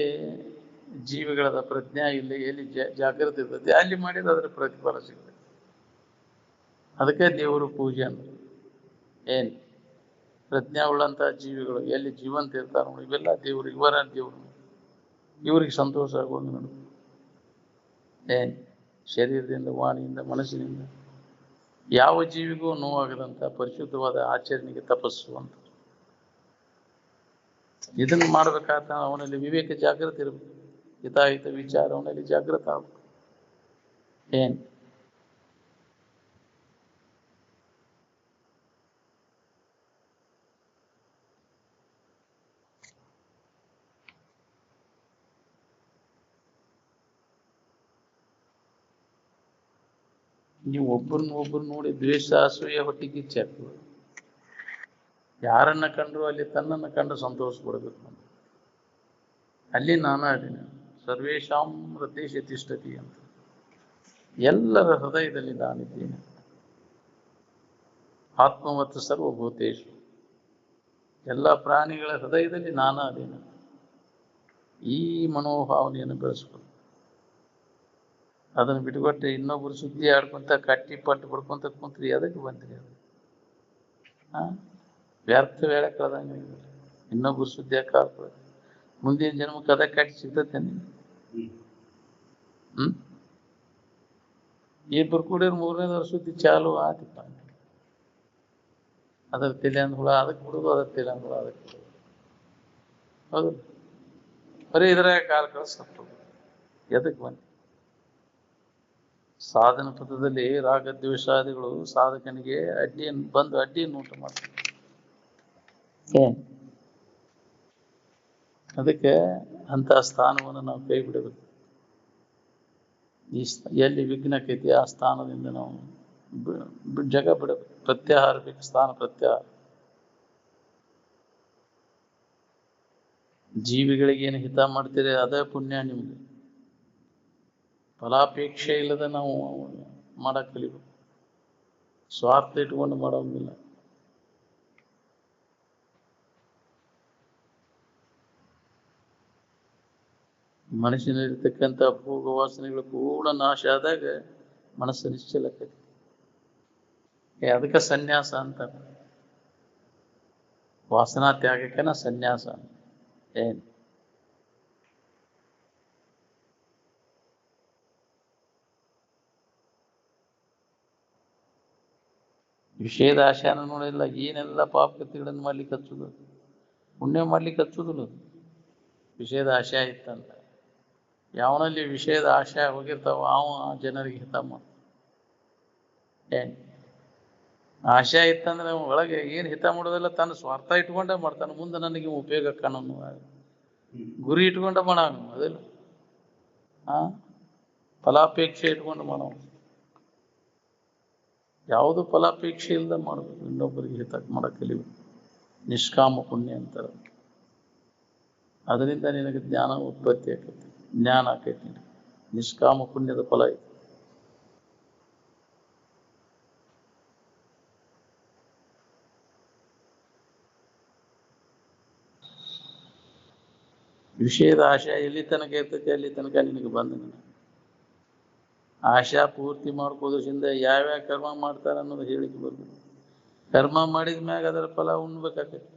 ಜೀವಿಗಳದ ಪ್ರಜ್ಞಾ ಇಲ್ಲಿ, ಎಲ್ಲಿ ಜಾಗೃತಿ ಇರ್ತೈತಿ ಅಲ್ಲಿ ಮಾಡಿದ್ರೆ ಅದರ ಪ್ರತಿಫಲ ಸಿಗ್ತೈತೆ. ಅದಕ್ಕೆ ದೇವರು ಪೂಜೆ ಅಂದ್ರೆ ಏನು? ಪ್ರಜ್ಞಾ ಉಳ್ಳಂತ ಜೀವಿಗಳು ಎಲ್ಲಿ ಜೀವಂತ ಇರ್ತಾರ ನೋಡಿ, ಇವೆಲ್ಲ ದೇವರು, ಇವರ ದೇವರು. ಇವರಿಗೆ ಸಂತೋಷ ಆಗುವಂಗ ನೋಡು. ಏನು ಶರೀರದಿಂದ, ವಾಣಿಯಿಂದ, ಮನಸ್ಸಿನಿಂದ ಯಾವ ಜೀವಿಗೂ ನೋವಾಗದಂತ ಪರಿಶುದ್ಧವಾದ ಆಚರಣೆಗೆ ತಪಸ್ಸು ಅಂತ. ಇದನ್ನು ಮಾಡ್ಬೇಕಾದ ಅವನಲ್ಲಿ ವಿವೇಕ ಜಾಗೃತಿ ಇರಬೇಕು. ಹಿತಾಹಿತ ವಿಚಾರ ಅವನಲ್ಲಿ ಜಾಗೃತ ಆಗ್ಬೇಕು. ಏನು ನೀವು ಒಬ್ಬರು ನೋಡಿ ದ್ವೇಷ ಅಸೂಯೆ ಹೊಟ್ಟಿಗೆ ಕಿಚ್ಚಾಕು. ಯಾರನ್ನ ಕಂಡ್ರು ಅಲ್ಲಿ ತನ್ನನ್ನು ಕಂಡು ಸಂತೋಷ ಪಡಬೇಕು. ಅಲ್ಲಿ ನಾನಾ ಅದೇನೆ ಸರ್ವೇಶಾಂ ಹೃದಯೇಶು ತಿಷ್ಠತಿ ಅಂತ. ಎಲ್ಲರ ಹೃದಯದಲ್ಲಿ ನಾನಿದ್ದೇನೆ. ಆತ್ಮವತ್ ಸರ್ವಭೂತೇಶು, ಎಲ್ಲ ಪ್ರಾಣಿಗಳ ಹೃದಯದಲ್ಲಿ ನಾನಾ ಅದೇನೆ. ಈ ಮನೋಭಾವನೆಯನ್ನು ಬೆಳೆಸ್ಬೇಕು. ಅದನ್ನು ಬಿಟ್ಕೊಟ್ಟೆ ಇನ್ನೊಬ್ರು ಸುದ್ದಿ ಆಡ್ಕೊಂತ ಕಟ್ಟಿ ಪಟ್ಟು ಪಡ್ಕೊಂತ ಕುಂತ್ರಿ ಅದಕ್ಕೆ ಬಂದ್ರಿ. ಅದು ವ್ಯರ್ಥ ವೇಳೆ ಕಳೆದಂಗೆ. ಇನ್ನೊಬ್ರು ಸುದ್ದಿ ಹಾಕ ಮುಂದಿನ ಜನ್ಮಕ್ಕೆ ಅದ ಕಟ್ಟಿ ಸಿಗ್ತತೆ ನೀನು. ಇಬ್ಬರು ಕೂಡ 3ನೇ ಸುದ್ದಿ ಚಾಲು ಆತಿಪ್ಪ. ಅದರ ತಲೆ ಅಂದ್ ಹುಳ ಅದಕ್ಕೆ ಬಿಡುದು, ಅದರ ತಲೆ ಅಂದ್ ಹುಳ ಅದಕ್ಕೆ ಬಿಡುದು. ಹೌದು, ಬರೀ ಇದ್ರಾಗ ಕಾಲ ಕಳಿಸ್ತು. ಎದಕ್ಕೆ ಬಂದು ಸಾಧನ ಪಥದಲ್ಲಿ ರಾಗದ್ವೇಷಾದಿಗಳು ಸಾಧಕನಿಗೆ ಅಡ್ಡಿಯನ್ನು ಉಂಟು ಮಾಡ್ತಾರೆ. ಅದಕ್ಕೆ ಅಂತ ಸ್ಥಾನವನ್ನು ನಾವು ಕೈ ಬಿಡಬೇಕು. ಎಲ್ಲಿ ವಿಘ್ನಕೈತಿ ಆ ಸ್ಥಾನದಿಂದ ನಾವು ಜಗ ಬಿಡಬೇಕು. ಪ್ರತ್ಯಾಹಾರ ಬೇಕು, ಸ್ಥಾನ ಪ್ರತ್ಯಾಹಾರ. ಜೀವಿಗಳಿಗೆ ಏನು ಹಿತ ಮಾಡ್ತೀರಿ ಅದೇ ಪುಣ್ಯ ನಿಮ್ಗೆ. ಫಲಾಪೇಕ್ಷೆ ಇಲ್ಲದ ನಾವು ಮಾಡಕ್ ಕಲಿಬೇಕು. ಸ್ವಾರ್ಥ ಇಟ್ಕೊಂಡು ಮಾಡೋಂಗಿಲ್ಲ. ಮನಸ್ಸಿನಲ್ಲಿರ್ತಕ್ಕಂಥ ಭೋಗ ವಾಸನೆಗಳು ಕೂಡ ನಾಶ ಆದಾಗ ಮನಸ್ಸು ನಿಶ್ಚಲಕ್ಕೈತಿ. ಅದಕ್ಕೆ ಸನ್ಯಾಸ ಅಂತ. ವಾಸನಾ ತ್ಯಾಗಕ್ಕೇನ ಸನ್ಯಾಸ. ಏನು ವಿಷಯದ ಆಶಾನ ನೋಡಿಲ್ಲ. ಏನೆಲ್ಲ ಪಾಪಕೃತಿಗಳನ್ನು ಮಾಡ್ಲಿಕ್ಕೆ ಹಚ್ಚುದು, ಪುಣ್ಯ ಮಾಡ್ಲಿಕ್ಕೆ ಹಚ್ಚುದಿಲ್ಲ. ವಿಷಯದ ಆಶಯ ಇತ್ತಂತ ಯಾವನಲ್ಲಿ ವಿಷಯದ ಆಶಯ ಹೋಗಿರ್ತಾವ ಅವ ಜನರಿಗೆ ಹಿತ ಮಾಡ. ಏನು ಆಶಯ ಇತ್ತಂದ್ರೆ ಒಳಗೆ ಏನು ಹಿತ ಮಾಡೋದಿಲ್ಲ, ತನ್ನ ಸ್ವಾರ್ಥ ಇಟ್ಕೊಂಡೇ ಮಾಡ್ತಾನೆ. ಮುಂದೆ ನನಗೆ ಉಪಯೋಗ ಕಾಣೋನು ಗುರಿ ಇಟ್ಕೊಂಡ ಮಾಡೋ ಅದಿಲ್ಲ. ಫಲಾಪೇಕ್ಷೆ ಇಟ್ಕೊಂಡು ಮಾಡೋ. ಯಾವುದು ಫಲಾಪೇಕ್ಷೆ ಇಲ್ಲದ ಮಾಡಬೇಕು. ಇನ್ನೊಬ್ಬರಿಗೆ ಹಿತ ಮಾಡಕ್ಕೆ ಕಲಿಬೇಕು. ನಿಷ್ಕಾಮ ಪುಣ್ಯ ಅಂತಾರೆ. ಅದರಿಂದ ನಿನಗೆ ಜ್ಞಾನ ಉತ್ಪತ್ತಿ ಆಕೈತಿ, ಜ್ಞಾನ ಆಕೈತಿ. ನಿಷ್ಕಾಮ ಪುಣ್ಯದ ಫಲ ಐತಿ. ವಿಷಯದ ಆಶಯ ಎಲ್ಲಿ ತನಕ ಇರ್ತೈತಿ ಅಲ್ಲಿ ತನಕ ನಿನಗೆ ಬಂದ. ಆಶಾ ಪೂರ್ತಿ ಮಾಡ್ಕೋದ್ರಿಂದ ಯಾವ್ಯಾವ ಕರ್ಮ ಮಾಡ್ತಾರೆ ಅನ್ನೋದು ಹೇಳಿಕೆ ಬರ್ಬೇಕು. ಕರ್ಮ ಮಾಡಿದ ಮ್ಯಾಗ ಅದರ ಫಲ ಉಣ್ಬೇಕಾಕೈತಿ.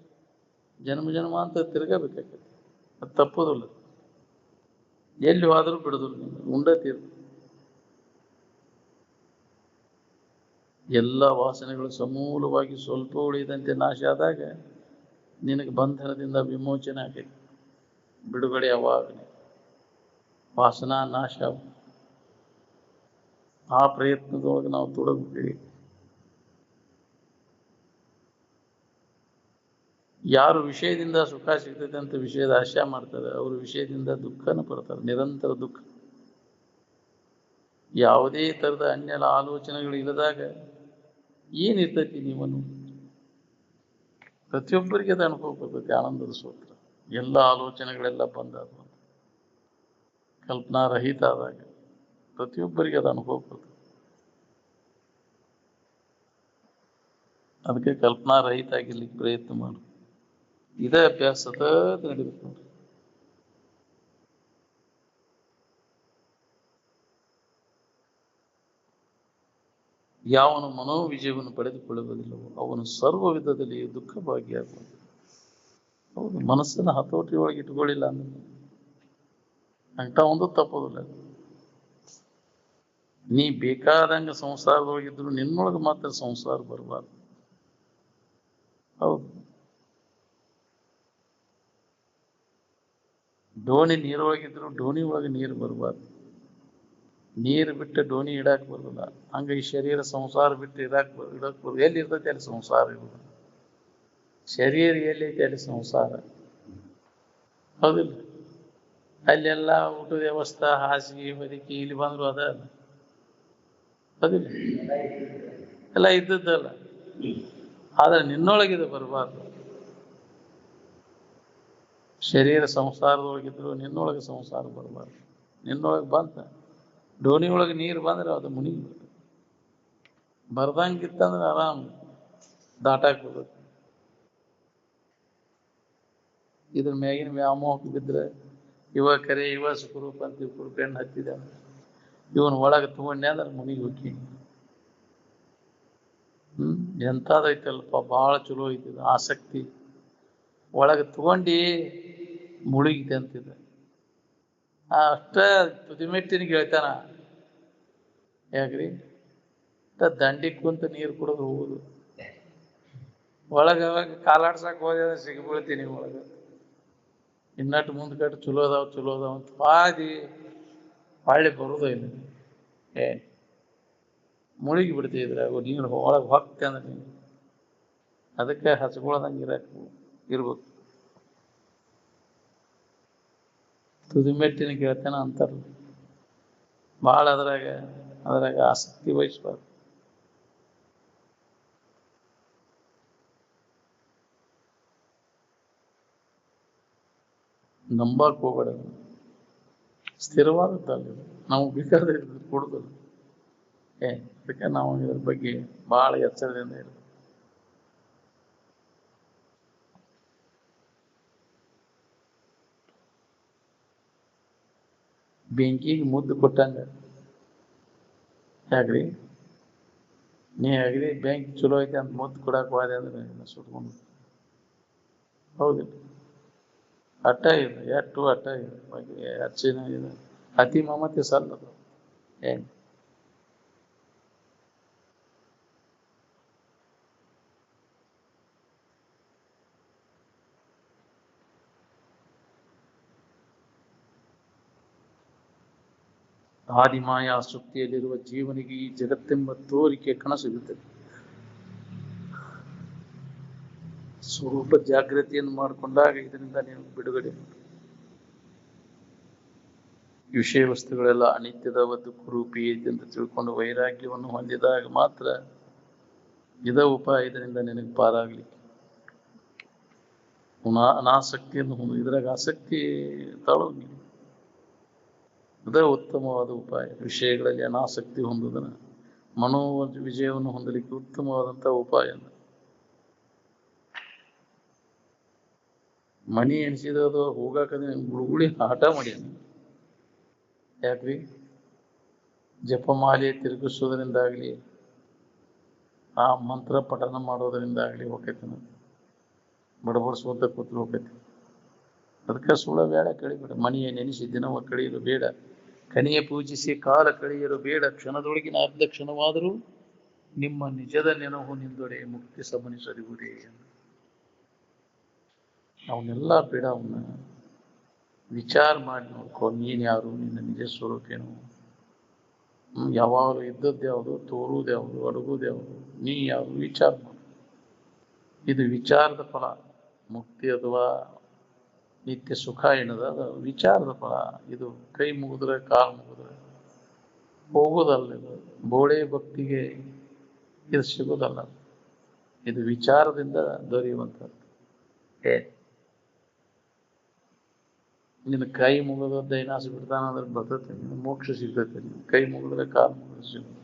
ಜನ್ಮ ಅಂತ ತಿರ್ಗಬೇಕಾಕೈತಿ. ಅದು ತಪ್ಪೋದಿಲ್ಲ. ಎಲ್ಲಿ ಹೋದ್ರೂ ಬಿಡುದಿಲ್ಲ. ಉಂಡ ತೀರ್ಥ ಎಲ್ಲ ವಾಸನೆಗಳು ಸಮೂಲವಾಗಿ ಸ್ವಲ್ಪ ಉಳಿದಂತೆ ನಾಶ ಆದಾಗ ನಿನಗೆ ಬಂಧನದಿಂದ ವಿಮೋಚನೆ ಆಗೈತಿ. ಬಿಡುಗಡೆ ಅವಾಗನೆ ವಾಸನಾ ನಾಶ. ಆ ಪ್ರಯತ್ನದೊಳಗೆ ನಾವು ತೊಡಗಬೇಕು. ಯಾರು ವಿಷಯದಿಂದ ಸುಖ ಸಿಗ್ತೈತೆ ಅಂತ ವಿಷಯದ ಆಶಯ ಮಾಡ್ತಾರೆ ಅವರು ವಿಷಯದಿಂದ ದುಃಖನ ಪಡ್ತಾರೆ. ನಿರಂತರ ದುಃಖ. ಯಾವುದೇ ಥರದ ಅನ್ಯ ಆಲೋಚನೆಗಳು ಇಲ್ಲದಾಗ ಏನಿರ್ತೈತಿ ನೀವನು ಪ್ರತಿಯೊಬ್ಬರಿಗೆ ಅದು ಅನುಭವ ಬರ್ತೈತಿ. ಆನಂದದ ಸೂತ್ರ. ಎಲ್ಲ ಆಲೋಚನೆಗಳೆಲ್ಲ ಬಂದಾದ ಕಲ್ಪನಾ ರಹಿತ ಆದಾಗ ಪ್ರತಿಯೊಬ್ಬರಿಗೆ ಅದು ಅನುಭವ ಬರ್ತದೆ. ಅದಕ್ಕೆ ಕಲ್ಪನಾ ರಹಿತ ಆಗಿರ್ಲಿಕ್ಕೆ ಪ್ರಯತ್ನ ಮಾಡು. ಇದೇ ಅಭ್ಯಾಸ ಸತತ ನಡೀಬೇಕು ನೋಡ್ರಿ. ಯಾವನು ಮನೋವಿಜಯವನ್ನು ಪಡೆದುಕೊಳ್ಳುವುದಿಲ್ಲವೋ ಅವನು ಸರ್ವ ವಿಧದಲ್ಲಿ ದುಃಖ ಭಾಗಿಯಾಗುವುದು. ಹೌದು, ಮನಸ್ಸನ್ನು ಹತೋಟಿ ಒಳಗೆ ಇಟ್ಕೊಳ್ಳಿಲ್ಲ ಅಂದ್ರೆ ಅಂಟ ಒಂದು ತಪ್ಪೋದಿಲ್ಲ. ನೀ ಬೇಕಾದಂಗೆ ಸಂಸಾರದೊಳಗಿದ್ರು ನಿನ್ನೊಳಗೆ ಮಾತ್ರ ಸಂಸಾರ ಬರಬಾರ್ದು. ಹೌದು, ಡೋಣಿ ನೀರೊಳಗಿದ್ರು ಡೋಣಿ ಒಳಗೆ ನೀರು ಬರಬಾರ್ದು. ನೀರು ಬಿಟ್ಟು ಡೋಣಿ ಇಡಾಕ್ ಬರೋದಿಲ್ಲ. ಹಂಗ ಈ ಶರೀರ ಸಂಸಾರ ಬಿಟ್ಟು ಇಡಕ್ ಬರೋದು. ಎಲ್ಲಿ ಇರ್ತೈತಿ ಅಲ್ಲಿ ಸಂಸಾರ ಇರೋದು. ಶರೀರ ಎಲ್ಲಿ ಐತಿ ಅಲ್ಲಿ ಸಂಸಾರ. ಹೌದಿಲ್ಲ? ಅಲ್ಲೆಲ್ಲ ಊಟದ ವ್ಯವಸ್ಥೆ, ಹಾಸಿಗೆ ಹೊದಿಕೆ ಇಲ್ಲಿ ಬಂದ್ರು ಅದ. ಅದಿಲ್ಲ, ಎಲ್ಲ ಇದ್ದದ್ದಲ್ಲ. ಆದರೆ ನಿನ್ನೊಳಗಿದು ಬರಬಾರ್ದು. ಶರೀರ ಸಂಸಾರದೊಳಗಿದ್ರು ನಿನ್ನೊಳಗೆ ಸಂಸಾರ ಬರಬಾರ್ದು. ನಿನ್ನೊಳಗೆ ಬಂತ ಡೋಣಿ ಒಳಗೆ ನೀರು ಬಂದ್ರೆ ಅದು ಮುನಿಗಿ ಬರ್ದಂಗಿತ್ತಂದ್ರೆ ಆರಾಮ್ ದಾಟಾಕ್ ಬರ್ತದೆ. ಇದ್ರ ಮ್ಯಾಗಿನ ವ್ಯಾಮೋಹಕ್ಕೆ ಬಿದ್ದರೆ ಇವ ಕರೆ ಇವ ಸುಖರೂಪ ಅಂತ ಇವ್ರು ಬೆನ್ನು ಹತ್ತಿದ ಇವನ್ ಒಳಗೆ ತಗೊಂಡೆ ಅಂದ್ರೆ ಮುನಿಗಿ ಹೋಗಿ. ಎಂಥದೈತಲ್ಪ, ಭಾಳ ಚಲೋ ಐತಿದ ಆಸಕ್ತಿ. ಒಳಗೆ ತಗೊಂಡು ಮುಳುಗಿದೆ ಅಂತಿದ್ದ. ಅಷ್ಟ ತುದಿಮೆಟ್ಟಿನಿಗೆ ಹೇಳ್ತಾನ, ಯಾಕ್ರಿ ದಂಡಿ ಕುಂತ ನೀರು ಕುಡಿದು ಹೋಗುದು. ಒಳಗೆ ಕಾಲಾಡ್ಸಕ್ ಹೋದ ಸಿಗ್ಬೀಳ್ತೀನಿ ಒಳಗೆ. ಇನ್ನಟ್ಟು ಮುಂದೆ ಕಟ್ಟು ಚಲೋ ಅದಾವ ಅಂತ ಪಾದಿ ಹೊಳ್ಳಿ ಬರುವುದೋ ಇಲ್ಲ. ಮುಳುಗಿ ಬಿಡ್ತಿದ್ರೆ ನೀರು ಒಳಗೆ ಹೊಕ್ತೆ ಅಂದ್ರೆ ನೀನು. ಅದಕ್ಕೆ ಹಚ್ಕೊಳ್ದಂಗೆ ಇರ್ಬೇಕು. ತುದಿಮೆಟ್ಟಿನ ಗೆಳತನ ಅಂತಾರಲ್ಲ, ಭಾಳ ಅದ್ರಾಗ ಆಸಕ್ತಿ ವಹಿಸ್ಬಾರ್ದು. ನಂಬಕ್ ಹೋಗ್ಬೇಡ. ಸ್ಥಿರವಾದದ್ದಲ್ಲ, ನಾವು ಬೇಕಾದ್ರೆ ಕೊಡುದಿಲ್ಲ. ಅದಕ್ಕೆ ನಾವು ಇದ್ರ ಬಗ್ಗೆ ಭಾಳ ಎಚ್ಚರದಿಂದ ಇರ್ಬೇಕು. ಬೆಂಕಿಗೆ ಮುದ್ದು ಕೊಟ್ಟಂಗ. ಯಾಕ್ರಿ ನೀ ಅಗದಿ ಬೆಂಕಿ ಚಲೋ ಐತೆ ಅಂತ ಮುದ್ದು ಕೊಡಕ್ಕೆ ಹೋದೆ ಅಂದ್ರೆ ಸುಟ್ಕೊಂಡು ಹೌದಿಲ್ಲ. ಅಟ್ಟ ಇದೆ, ಎಷ್ಟು ಅಟ್ಟ ಇದೆ ಬಗ್ಗೆ ಹೆಚ್ಚಿನ ಇದೆ. ಅತಿ ಮಮತೆ ಸಲ್ಲದು. ಆದಿಮಾಯ ಸುಪ್ತಿಯಲ್ಲಿರುವ ಜೀವನಿಗೆ ಈ ಜಗತ್ತೆಂಬ ತೋರಿಕೆ ಕನಸಿರುತ್ತದೆ. ಸ್ವರೂಪ ಜಾಗೃತಿಯನ್ನು ಮಾಡಿಕೊಂಡಾಗ ಇದರಿಂದ ನೀವು ಬಿಡುಗಡೆ. ವಿಷಯ ವಸ್ತುಗಳೆಲ್ಲ ಅನಿತ್ಯದ ಒಂದು ಕುರೂಪಿ ಐತಿ ಅಂತ ತಿಳ್ಕೊಂಡು ವೈರಾಗ್ಯವನ್ನು ಹೊಂದಿದಾಗ ಮಾತ್ರ ಇದ ಉಪಾಯ. ಇದರಿಂದ ನಿನಗೆ ಪಾರಾಗ್ಲಿಕ್ಕೆ ಅನಾಸಕ್ತಿಯನ್ನು ಇದ್ರಾಗ ಆಸಕ್ತಿ ತಾಳೋಂಗಿಲ್ಲ. ಇದೇ ಉತ್ತಮವಾದ ಉಪಾಯ. ವಿಷಯಗಳಲ್ಲಿ ಅನಾಸಕ್ತಿ ಹೊಂದುವುದನ್ನು ಮನೋ ವಿಜಯವನ್ನು ಹೊಂದಲಿಕ್ಕೆ ಉತ್ತಮವಾದಂತಹ ಉಪಾಯ. ಮನಿ ಎಣಿಸಿದದು ಹೋಗಾಕದೆ ಗುಳುಗುಳಿ ಆಟ ಮಾಡ್ಯಾನ. ಯಾಕ್ರಿ ಜಪಮಾಲೆ ತಿರುಗಿಸೋದ್ರಿಂದಾಗ್ಲಿ ಆ ಮಂತ್ರ ಪಠನ ಮಾಡೋದ್ರಿಂದಾಗ್ಲಿ ಹೋಗೈತಿ. ಬಡಬಡಿಸುವಂತ ಕೂತ್ರು ಹೋಗೈತಿ. ಅದಕ್ಕೆ ಸುಳ್ಳ ಬೇಡ ಕಳಿಬೇಡ. ಮನೆಯ ನೆನೆಸಿ ದಿನವ ಕಳೆಯಲು ಬೇಡ. ಕನಿಯ ಪೂಜಿಸಿ ಕಾಲ ಕಳೆಯಲು ಬೇಡ. ಕ್ಷಣದೊಳಗಿನ ಅರ್ಧ ಕ್ಷಣವಾದರೂ ನಿಮ್ಮ ನಿಜದ ನೆನಹು ನಿಂದೊಡೆ ಮುಕ್ತಿ ಸಮನಿಸದಿರುವುದೇ. ಅವನ್ನೆಲ್ಲ ಬೇಡ. ಅವನ್ನ ವಿಚಾರ ಮಾಡಿ ನೋಡ್ಕೊ. ನೀನ್ ಯಾರು, ನಿನ್ನ ನಿಜ ಸ್ವರೂಪೇನು, ಯಾವಾಗಲೂ ಇದ್ದದ್ದು ಯಾವುದು, ತೋರುವುದು ಯಾವುದು, ಅಡಗುವುದು ಯಾವುದು, ನೀ ಯಾವುದು ವಿಚಾರ ಮಾಡು. ಇದು ವಿಚಾರದ ಫಲ. ಮುಕ್ತಿ ಅಥವಾ ನಿತ್ಯ ಸುಖ ಏನದ ಅದು ವಿಚಾರದ ಫಲ. ಇದು ಕೈ ಮುಗಿದ್ರೆ ಕಾಲು ಮುಗಿದ್ರೆ ಹೋಗೋದಲ್ಲ. ಇದು ಬೋಳೆ ಭಕ್ತಿಗೆ ಇದು ಸಿಗೋದಲ್ಲ. ಇದು ವಿಚಾರದಿಂದ ದೊರೆಯುವಂಥದ್ದು. ನಿನ್ನ ಕೈ ಮುಗಿದ ದೈನಾಸ ಬಿಡ್ತಾನ ಅಂದ್ರೆ ಬರ್ತೈತೆ, ನಿನ್ನ ಮೋಕ್ಷ ಸಿಗ್ತೈತೆ. ನಿನ್ನ ಕೈ ಮುಗಿದ್ರೆ ಕಾಲು ಮುಗಿದ್ರೆ ಸಿಗುತ್ತೆ.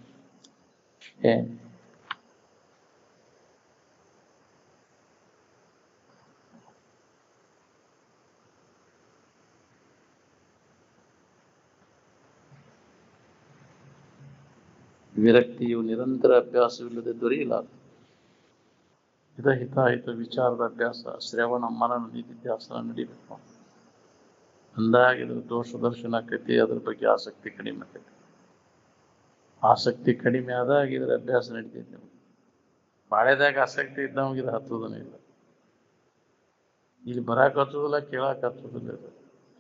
ವಿರಕ್ತಿಯು ನಿರಂತರ ಅಭ್ಯಾಸವಿಲ್ಲದೆ ದೊರೆಯಲಾರ. ಹಿತಾಹಿತ ವಿಚಾರದ ಅಭ್ಯಾಸ, ಶ್ರವಣ ಮನನ ನಿಧಿಧ್ಯಾಸನ ನಡೀಬೇಕು. ಅಂದಾಗ ಇದ್ರ ದೋಷ ದರ್ಶನ ಆಕೈತಿ. ಅದ್ರ ಬಗ್ಗೆ ಆಸಕ್ತಿ ಕಡಿಮೆ ಆಕೈತಿ. ಆಸಕ್ತಿ ಕಡಿಮೆ ಆದಾಗ ಇದ್ರ ಅಭ್ಯಾಸ ನಡೀತೈತಿ. ಬಾಳೆದಾಗ ಆಸಕ್ತಿ ಇದ್ದವಾಗ ಇದು ಹತ್ತೋದನೇ ಇಲ್ಲ. ಇಲ್ಲಿ ಬರಾಕ್ ಹಚ್ಚೋದಿಲ್ಲ, ಕೇಳಾಕ್ ಹಚ್ಚೋದಿಲ್ಲ.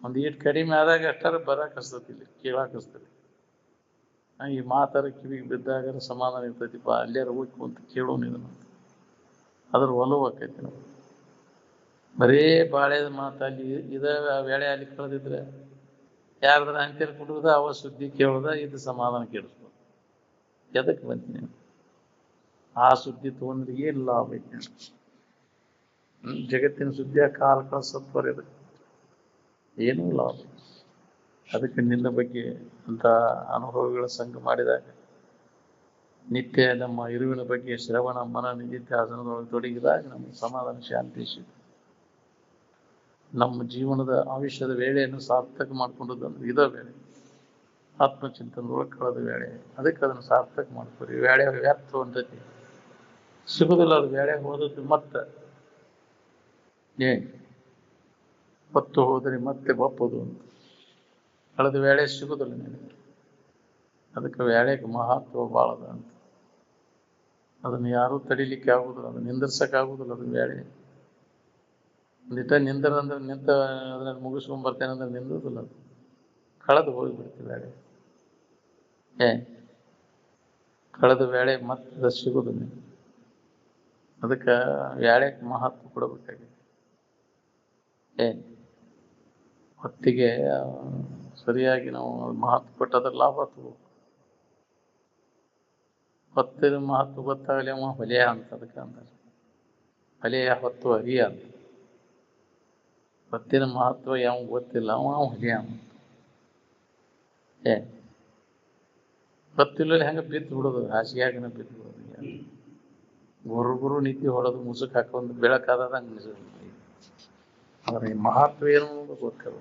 ಒಂದು ಈಟ್ ಕಡಿಮೆ ಆದಾಗ ಅಷ್ಟಾರ ಬರಾಕ್ ಹಸ್ತತಿ, ಇಲ್ಲಿ ಕೇಳಾಕ್ ಹಸ್ತತಿ. ಈ ಮಾತಾರ ಕಿವಿಗೆ ಬಿದ್ದಾಗ ಸಮಾಧಾನ ಇರ್ತೈತಿಪ್ಪ. ಅಲ್ಲಾರ ಹೋಗಿ ಕುಂತ ಕೇಳೋನು ಇದನ್ನು. ಅದ್ರ ಒಲವು ಆಕೈತಿ. ನಾವು ಬರೇ ಬಾಳೆದ ಮಾತಲ್ಲಿ ಇದ ವೇಳೆ ಅಲ್ಲಿ ಕಳೆದಿದ್ರೆ ಯಾರ್ದಾರ ಅಂತ್ಯರು ಕುಡುವುದ ಅವ ಸುದ್ದಿ ಕೇಳೋದ ಇದು ಸಮಾಧಾನ ಕೇಳಿಸ್ಬೋದು. ಎದಕ್ಕೆ ಬಂತೀನಿ ಆ ಸುದ್ದಿ ತಗೊಂಡ್ರೆ ಏನು ಲಾಭ ಐತಿ? ಜಗತ್ತಿನ ಸುದ್ದಿಯ ಕಾಲ ಕಳಿಸತ್ವರ ಇದಕ್ಕೆ ಏನೂ ಲಾಭ. ಅದಕ್ಕೆ ನಿನ್ನ ಬಗ್ಗೆ ಅಂತ ಅನುಭವಗಳ ಸಂಘ ಮಾಡಿದಾಗ ನಿತ್ಯ ನಮ್ಮ ಇರುವಿನ ಬಗ್ಗೆ ಶ್ರವಣ ಮನ ನಿಧಿಧ್ಯಾಸನದೊಳಗೆ ತೊಡಗಿದಾಗ ನಮಗೆ ಸಮಾಧಾನ ಶಾಂತಿ ಸಿಗುತ್ತೆ. ನಮ್ಮ ಜೀವನದ ಆಯುಷ್ಯದ ವೇಳೆಯನ್ನು ಸಾರ್ಥಕ ಮಾಡ್ಕೊಂಡದಂದ್ರೆ ಇದೇ ವೇಳೆ, ಆತ್ಮಚಿಂತನದೊಳಗೆ ಕಳೆದ ವೇಳೆ. ಅದಕ್ಕೆ ಅದನ್ನು ಸಾರ್ಥಕ ಮಾಡ್ಕೊರಿ. ವೇಳೆ ವ್ಯರ್ಥ ಹೊಂದತಿ, ಸಿಗುದಿಲ್ಲ. ಅದು ವೇಳೆ ಹೋದದ್ದು ಮತ್ತೆ ಹೊತ್ತು ಹೋದರೆ ಮತ್ತೆ ಬಪ್ಪದು ಅಂತ. ಕಳೆದ ವೇಳೆ ಸಿಗುದಿಲ್ಲ ನಿನಗೆ. ಅದಕ್ಕೆ ವೇಳೆಗೆ ಮಹತ್ವ ಭಾಳದ ಅಂತ. ಅದನ್ನು ಯಾರೂ ತಡಿಲಿಕ್ಕೆ ಆಗುದಿಲ್ಲ, ಅದನ್ನು ನಿಂದಿರ್ಸಕ್ಕಾಗುದಿಲ್ಲ. ಅದು ವೇಳೆ ನಿಂತರ ಅಂದ್ರೆ ನಿಂತ ಅದನ್ನ ಮುಗಿಸ್ಕೊಂಡ್ ಬರ್ತೇನೆ ಅಂದ್ರೆ ನಿಂದುದಿಲ್ಲ. ಅದು ಕಳೆದು ಹೋಗಿಬಿಡ್ತೀವಿ ವೇಳೆ. ಕಳೆದ ವೇಳೆ ಮತ್ತೆ ಸಿಗುದಿಲ್ಲ. ಅದಕ್ಕೆ ವೇಳೆಗೆ ಮಹತ್ವ ಕೊಡಬೇಕಾಗಿದೆ. ಹೊತ್ತಿಗೆ ಸರಿಯಾಗಿ ನಾವು ಮಹತ್ವ ಕೊಟ್ಟದ್ರ ಲಾಭ ತಗೋ. ಹೊತ್ತಿನ ಮಹತ್ವ ಗೊತ್ತಾಗಲಿ ಅವ ಹೊಲೆಯ ಅಂತ. ಅದಕ್ಕೆ ಅಂತಾರೆ ಹೊಲೆಯ ಹೊತ್ತು ಅರಿಯ ಅಂತ. ಹೊತ್ತಿನ ಮಹತ್ವ ಯಾವ ಗೊತ್ತಿಲ್ಲ ಅವ ಹೊಲೆಯ ಅಂತ. ಹೊತ್ತಿಲ್ಲ ಹೆಂಗೆ ಬಿದ್ದು ಬಿಡೋದು, ಹಾಸಿಗೆಯಾಗನ ಬಿದ್ದು ಬಿಡೋದು. ಗುರು ನೀತಿ ಹೊಡೋದು, ಮುಸುಕ್ ಹಾಕೊಂಡು ಬೆಳಕಾದಾಗ ಹಂಗೆ ಆದ್ರೆ ಈ ಮಹತ್ವ ಏನು ಅನ್ನೋದು ಗೊತ್ತಿಲ್ಲ.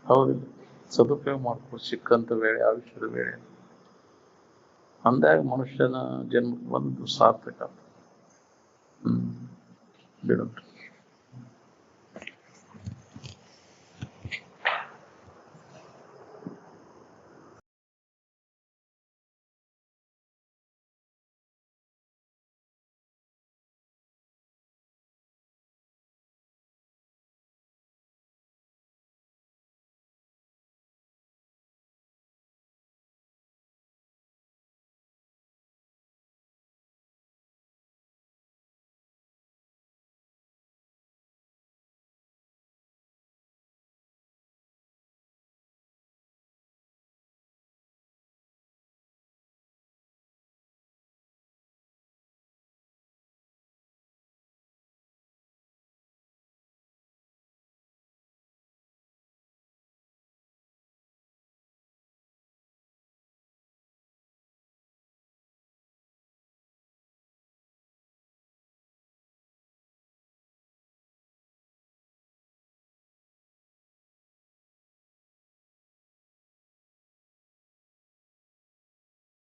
ಹೌದಿಲ್ಲ? ಸದುಪಯೋಗ ಮಾಡ್ಕೊ ಸಿಕ್ಕಂತ ವೇಳೆ, ಆಯುಷ್ಯದ ವೇಳೆ ಅಂದಾಗ ಮನುಷ್ಯನ ಜನ್ಮಕ್ಕೆ ಬಂದು ಸಾರ್ಥಕ. ಬಿಡು.